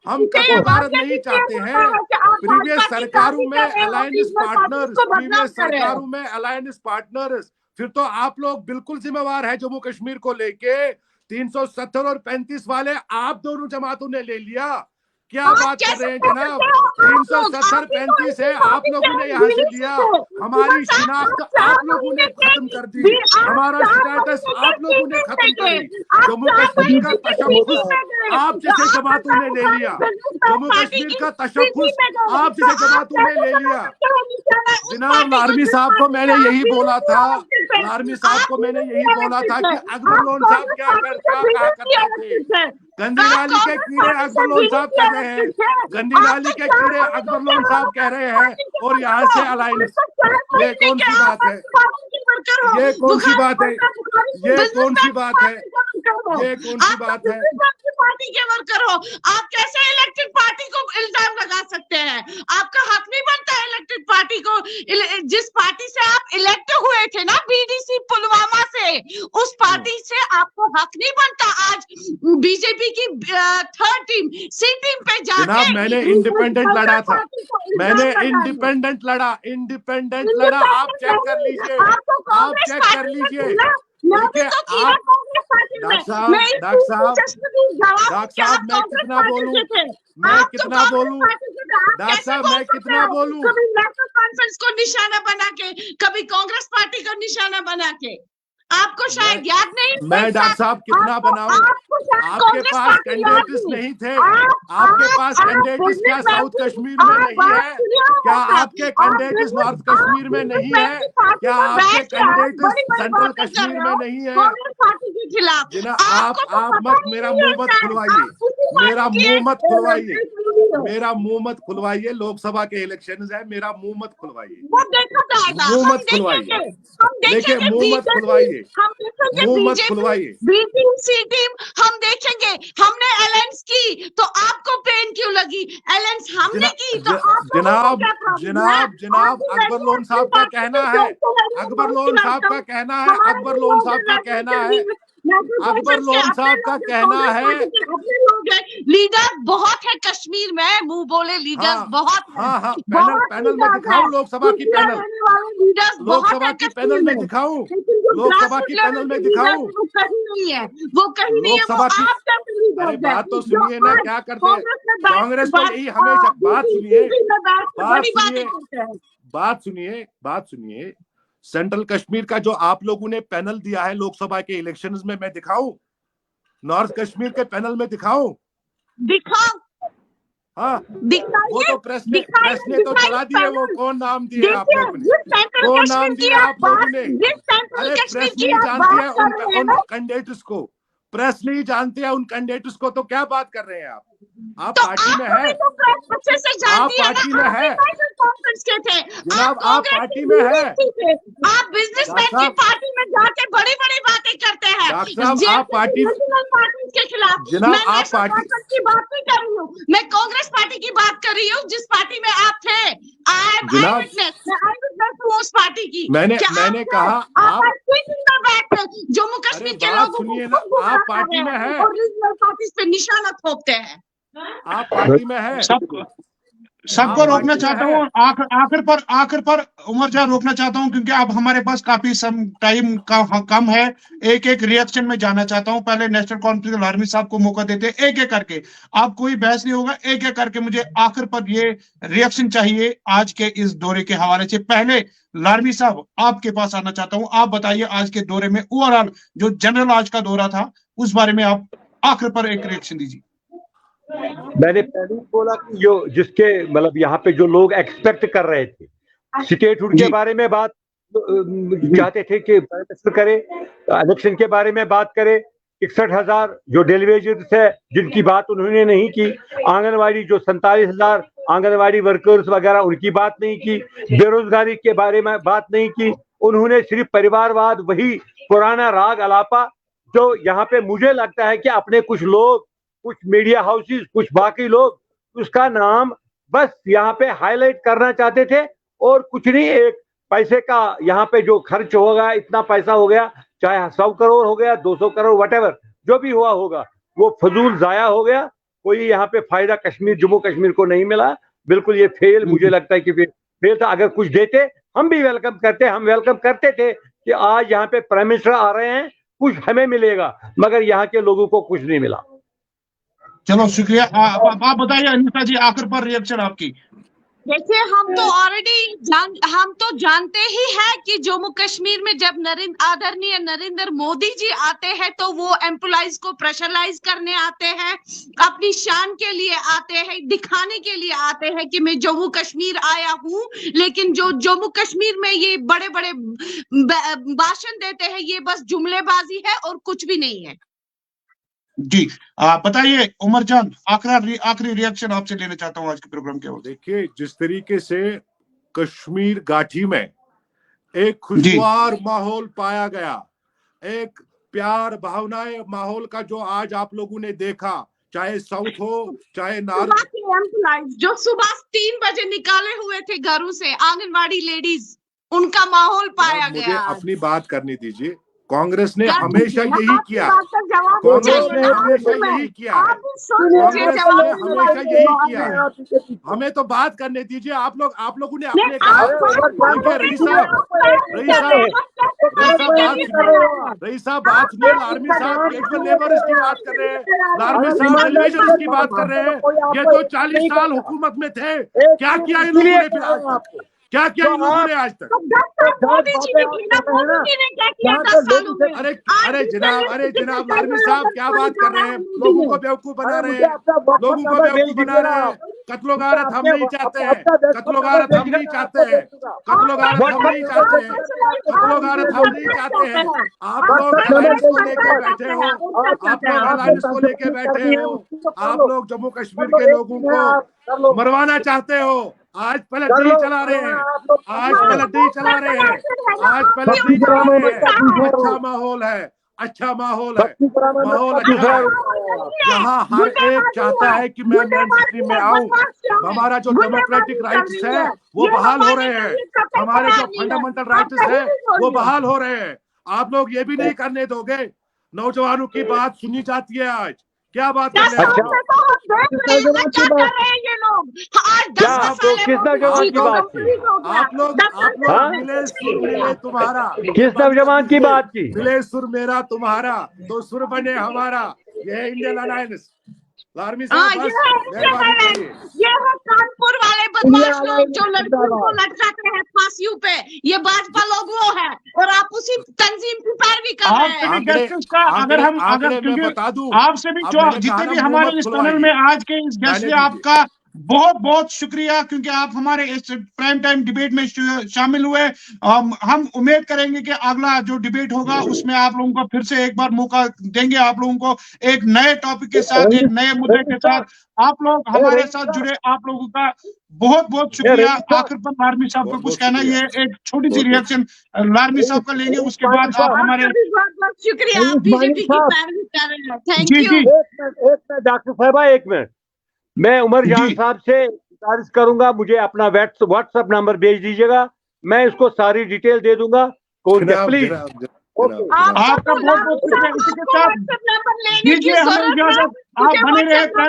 हम इसे ये कद्मुगारत वाक्य नहीं किस लिए चाहते होता हैं। है कि आप प्रीवियस भाजपा की सरकारों पैरवी में कर रहे हो, अलायंस रीजनल पार्टीज पार्टनर्स, को बदनाम प्रीवियस कर रहे हो। सरकारों में अलायंस पार्टनर्स, फिर तो आप लोग बिल्कुल जिम्मेवार है जम्मू कश्मीर को लेके। 370 और 35 वाले आप दोनों जमातों ने ले लिया। क्या आप बात कर कैसे रहे हैं कह जनाब? सकते हो? आप लोग, 370 आप ही तो 35 इसी है, आप पार्टी लोगों ने के यहां से बीडीसी लिया। थे। हमारी साहब, शिनाख्त आप 4 आप लोगों ने महीने के खत्म कर दी, आप हमारा 4 स्टेटस महीने के आप लोगों ने बीडीसी खत्म थे। करी। आप जम्मू 4 कश्मीर का महीने की बीडी तशख्खुस में गए, आप तो जैसे आप जमातों ने ले लिया। जम्मू पार्टी कश्मीर की का बीडी तशख्खुस में गए, आप तो जैसे आप जमातों ने कैसे ले बना लिया। सकते हो निशाना उस जनाब पार्टी को लारमी जिस साहब को पार्टी मैंने से आप यही बोला बीडीसी था, इलेक्टेड थे? लारमी साहब आप को मैंने यही बीडीसी बोला था इलेक्टेड कि थे, अकबर आप लोन साहब कांग्रेस क्या पार्टी से कहा बीडीसी करते थे, इलेक्टेड थे। गंदी आप नाली के कांग्रेस कीड़े पार्टी से अकबर लोन साहब बीडीसी कर रहे हैं, इलेक्टेड थे। गंदी आप नाली तो के 4 कीड़े महीने अकबर से लोन हो साहब कह रहे हैं, पार्टी के और यहाँ वर्कर से हो। आप अलायंस। तो 4 ये महीने कौन के सी आप बात है? पार्टी के वर्कर हो। ये कौन सी बुखारी बात है? ये बिजनेस कौन सी बैंक बात है? पार्टी के वर्कर हो। ये कौन सी आप तो बात है? बिजनेस बैंक पार्टी के वर्कर हो। आप कैसे इलेक्टेड पार्टी को इल्जाम लगा सकते हैं? आपका हक नहीं बनता इलेक्टेड पार्टी को। जिस पार्टी से आप इलेक्ट हुए थे ना, बीडीसी पुलवामा से, उस पार्टी से आपको हक नहीं बनता आज बीजेपी की थर्ड टीम, सी टीम पे जाके जनाब मैंने इंडिपेंडेंट लड़ा था, मैंने इंडिपेंडेंट लड़ा, आप चेक कर लीजिए, आपको आप कांग्रेस चेक कर पार्टी में लीजिए। मिला। मैं भी देखिए तो थी ना आप, कांग्रेस पार्टी में। डॉक्टर मैं इस साहब, दिलचस्प की जवाब हूं कि आप मैं कांग्रेस कितना पार्टी बोलूं, के थे। मैं आप तो कितना कांग्रेस बोलूं, पार्टी के थे। आप डॉक्टर कैसे साहब बोल मैं सकते कितना हो? बोलूं? कभी नेशनल कॉन्फ्रेंस को निशाना बना के, कभी कांग्रेस पार्टी को निशाना बना के। आपको शायद याद नहीं। मैं एक डॉक्टर साथ साहब कितना बनाऊं? आपको शायद आपके कांग्रेस पास पार्टी याद कैंडिडेट्स नहीं। नहीं थे, आप आपके पास कैंडिडेट्स क्या बिजनेस बैंक साउथ की, कश्मीर में आप नहीं बात है? सुनिए क्या साहब, आपके आप कैंडिडेट्स नॉर्थ कश्मीर में बिजनेस नहीं बैंक है? की पार्टी क्या में आपके बैठ के आप कैंडिडेट्स बड़ी बड़ी सेंट्रल बातें कर कश्मीर रहे में हो नहीं है? कांग्रेस पार्टी के खिलाफ। जिना आपको तो आप पता मत ही मेरा नहीं मुंह है मत शायद खुलवाइए, आप उसी मेरा पार्टी मुंह मत खुलवाइए, के मेरा मुंह मत खुलवाइए। लोकसभा के इलेक्शंस है, मेरा मुंह मत खुलवाइए, वो देखा जाएगा। मुंह हम मत खुलवाइए। देखेंगे, हम देखिए देखेंगे मुंह मत बीजेपी, खुलवाइए, हम देखेंगे मुंह मत बीजेपी, खुलवाइए। बी टीम, सी टीम, हम देखेंगे। हमने अलायंस की तो आपको पेन क्यों लगी? अलायंस हमने की तो आप लोगों को क्या प्रॉब्लम है? जनाब आप अकबर लड़िए, लोन अपनी साहब का पार्टी कहना से है, जोड़ते रहिए, अकबर मोस्ट लोन साहब का वेलकम। कहना है, हमारे अकबर भी लोन लोग साहब हैं का कहना है, नेशनल अकबर कॉन्फ्रेंस के लोन अपने साहब का लोग हैं, कहना कांग्रेस है। पार्टी के अपने लोग हैं। लीडर बहुत है कश्मीर में, मुंह बोले लीडर्स हाँ बहुत है, हाँ, बहुत पैनल में लीडर्स है। दिखाऊं, लोकसभा की कुर्सियां पैनल, लेने वाले लीडर्स बहुत लोकसभा है की कश्मीर पैनल में में, दिखाऊं, लेकिन जो लोकसभा ग्रासरूट की लेवल पैनल के में लीडर्स दिखाऊं, है वो कहीं नहीं है, वो कहीं नहीं है। वो लोकसभा की। आप जैसे अरे लीडर्स है बात तो जो सुनिए ना, आज क्या करते हैं कांग्रेस में बैठ के कांग्रेस तो बात यही हमेशा, बात सुनिए, में बैठ के बात बड़ी बातें सुनिए, करते हैं। बात सुनिए। सेंट्रल कश्मीर का जो आप लोगों ने पैनल दिया है लोकसभा के इलेक्शंस में, मैं दिखाऊं? नॉर्थ कश्मीर के पैनल में दिखाऊं? दिखाओ, हाँ, वो दिखाइए, तो प्रेस ने तो चला दिए। दिखाइए वो कौन नाम दिए आप देखिए, लोगों ने? जिस सेंट्रल कौन कश्मीर नाम की दिए आप लोगों ने? जिस सेंट्रल अरे कश्मीर प्रेस की नहीं आप जानती है बात कर रहे उन हैं, कैंडिडेट्स को। प्रेस नहीं जानती है उन कैंडिडेट्स को, तो क्या बात कर रहे हैं आप? आप तो पार्टी में आपको है, भी तो प्रेस अच्छे से आप जानती है पार्टी ना, में आप भी है नेशनल कॉन्फ्रेंस के थे, जनाब, आप कांग्रेस पार्टी की में है। यूनिवर्सिटी थे, आप बिजनेसमैन डॉक्टर की साहब, पार्टी में जाके बड़ी बड़ी बातें करते हैं डॉक्टर साहब, आप जैसे पार्टी, नेशनल पार्टी के खिलाफ। जनाब मैं आप नेशनल पार्टी, कॉन्फ्रेंस की बात नहीं कर रही हूँ, मैं कांग्रेस पार्टी की बात कर रही हूँ जिस पार्टी में आप थे। आई एम आई जनाब विटनेस, मैं आई विटनेस हूँ उस पार्टी की। मैंने क्या आप थे? कहा आप आप, बैठ कर जम्मू अरे कश्मीर के बात लोगों को सुनिए ना, खुद गुमराह आप कर पार्टी रहे में हैं है, और रीजनल पार्टीज पे निशाना थोपते हैं। आप पार्टी में है, सबको आप रोकना पार्टी में चाहता है। हूँ। आखिर पर उमर जान रोकना चाहता हूँ, क्योंकि अब हमारे पास काफी सम टाइम का कम है। एक एक रिएक्शन में जाना चाहता हूँ। पहले नेशनल कॉन्फ्रेंस लारमी साहब को मौका देते, एक एक करके। अब कोई बहस नहीं होगा, एक एक करके मुझे आखिर पर ये रिएक्शन चाहिए आज के इस दौरे के हवाले से। पहले लारमी साहब आपके पास आना चाहता हूँ, आप बताइए आज के दौरे में ओवरऑल जो जनरल आज का दौरा था उस बारे में आप आखिर पर एक रिएक्शन दीजिए। मैंने पहले ही बोला कि जो जिसके मतलब यहाँ पे जो लोग एक्सपेक्ट कर रहे थे, स्टेटहुड के जी बारे में बात चाहते थे कि प्राइम मिनिस्टर करे, इलेक्शन के बारे में बात करे, 61,000 जो डेलीवेजर्स है जिनकी बात उन्होंने नहीं की, आंगनवाड़ी जो 47,000 आंगनवाड़ी वर्कर्स वगैरह उनकी बात नहीं की, बेरोजगारी के बारे में बात नहीं की। उन्होंने सिर्फ परिवारवाद, वही पुराना राग अलापा जो यहाँ पे मुझे लगता है कि अपने कुछ लोग, कुछ मीडिया हाउसेस, कुछ बाकी लोग उसका नाम बस यहाँ पे हाईलाइट करना चाहते थे और कुछ नहीं। एक पैसे का यहाँ पे जो खर्च होगा, इतना पैसा हो गया, चाहे 100 करोड़ हो गया, 200 करोड़, वटेवर जो भी हुआ होगा, वो फजूल जाया हो गया। कोई यहाँ पे फायदा कश्मीर, जम्मू कश्मीर को नहीं मिला। बिल्कुल ये फेल, मुझे लगता है कि फेल था। अगर कुछ देते हम भी वेलकम करते, हम वेलकम करते थे कि आज यहाँ पे प्राइम मिनिस्टर आ रहे हैं, कुछ हमें मिलेगा, मगर यहाँ के लोगों को कुछ नहीं मिला। चलो शुक्रिया। आप बताइए अनिता जी, आखिर पर रिएक्शन आपकी। देखिए, हम तो जानते ही हैं कि जम्मू कश्मीर में जब आदरणीय नरेंद्र मोदी जी आते हैं तो वो एम्प्लॉइज को प्रेशराइज करने आते हैं, अपनी शान के लिए आते हैं, दिखाने के लिए आते हैं कि मैं जम्मू कश्मीर आया हूँ। लेकिन जो जम्मू कश्मीर में ये बड़े बड़े भाषण देते हैं, ये बस जुमलेबाजी है और कुछ भी नहीं है। जी बताइए उमर जान, आखिरी रिएक्शन आपसे लेना चाहता हूँ आज के प्रोग्राम के। देखिए, जिस तरीके से कश्मीर घाटी में एक खुशगवार माहौल पाया गया, एक प्यार भावनाएं माहौल का जो आज आप लोगों ने देखा, चाहे साउथ हो चाहे नॉर्थ, जो सुबह 3 बजे निकाले हुए थे घरों से आंगनवाड़ी लेडीज, उनका माहौल पाया गया। मुझे अपनी बात करने दीजिए। कांग्रेस ने हमेशा यही किया, कांग्रेस ने हमेशा यही किया, कांग्रेस ने हमेशा यही किया। हमें तो बात करने दीजिए। आप लोगों ने अपने कहा। देखिए रईस साहब बात सुनिए। लारमी साहब कैजुअल लेबर्स की बात कर रहे हैं, लारमी साहब डेलीवेजर्स की बात कर रहे हैं। ये तो 40 साल हुकूमत में थे, क्या किया इन लोगों ने? फिर आज तक क्या किया इन लोगों ने? आज तक अरे जनाब लारमी साहब क्या बात कर रहे हैं? लोगों को बेवकूफ बना रहे हैं, लोगों को बेवकूफ बना रहे हैं। कत्लो गारत हम नहीं चाहते हैं, कत्लो गारत हम नहीं चाहते हैं, कत्लो गारत हम नहीं चाहते हैं, कत्लो गारत हम नहीं चाहते हैं। आप लोग अलायंस को लेके बैठे हो, आप लोग अलायंस को लेके बैठे हो, आप लोग जम्मू कश्मीर के लोगों को मरवाना चाहते हो। आज पलटनी चला रहे हैं, आज पलटनी चला रहे हैं, आज पलटनी चला रहे हैं। अच्छा माहौल है, अच्छा माहौल है, माहौल अच्छा है। यहाँ हर एक चाहता है कि मैं मेन स्ट्रीम में आऊं। हमारा जो डेमोक्रेटिक राइट्स है वो बहाल हो रहे हैं, हमारे जो फंडामेंटल राइट्स है वो बहाल हो रहे हैं। आप लोग ये भी नहीं करने दोगे। नौजवानों की बात सुनी जाती है। आज क्या बात कर रहे हैं आप लोग? आप लोग मिले तुम्हारा, किस नौजवान की बात की? मिले सुर मेरा तुम्हारा तो सुर बने हमारा। ये है इंडियन अलायंस। लारमी हाँ, साहब ये बस है मेहरबानी करिए। ये है कानपुर वाले बदमाश लोग जो लड़कियों को लटकाते हैं फांसियों पे। ये भाजपा लोग वो है और आप उसी तंजीम की पैरवी कर रहे आपसे हैं। भी गेस्ट्स का अगर हम अगर मैं क्योंकि बता दूं, आपसे भी अब जो मैंने जितने कहा भी ना, मुंह हमारे मत इस पैनल खुलवाइए। में आज के इस गेस्ट रहने हैं, दीजिए। आपका बहुत बहुत शुक्रिया क्योंकि आप हमारे इस प्राइम टाइम डिबेट में शामिल हुए। हम उम्मीद करेंगे कि अगला जो डिबेट होगा उसमें आप लोगों को फिर से एक बार मौका देंगे, आप लोगों को एक नए टॉपिक के साथ, एक नए मुद्दे के साथ। आप लोग हमारे साथ जुड़े, आप लोगों का बहुत बहुत शुक्रिया। आखिर पर लारमी साहब का बहुत कुछ बहुत कहना, शुक्रिया। ये एक छोटी सी बहुत बहुत रिएक्शन लारमी साहब का लेंगे, उसके बाद आप हमारे। आपका भी बहुत बहुत शुक्रिया, आप बीजेपी की पैरवी कर रहे हैं। Thank ji you. जी एक मिनट डॉक्टर साहबा, एक मिनट। मैं उमर जान जी साहब से गुजारिश करूंगा, मुझे अपना व्हाट्सएप नंबर भेज दीजिएगा, मैं इसको सारी डिटेल दे दूंगा। कौन जनाब, प्लीज। जनाब, जनाब, ओके। जनाब। आपका बहुत बहुत शुक्रिया। इसी के साथ नंबर लेने की दीजिए हमें जरूरत है। इजाजत, आप मुझे बने WhatsApp रहे।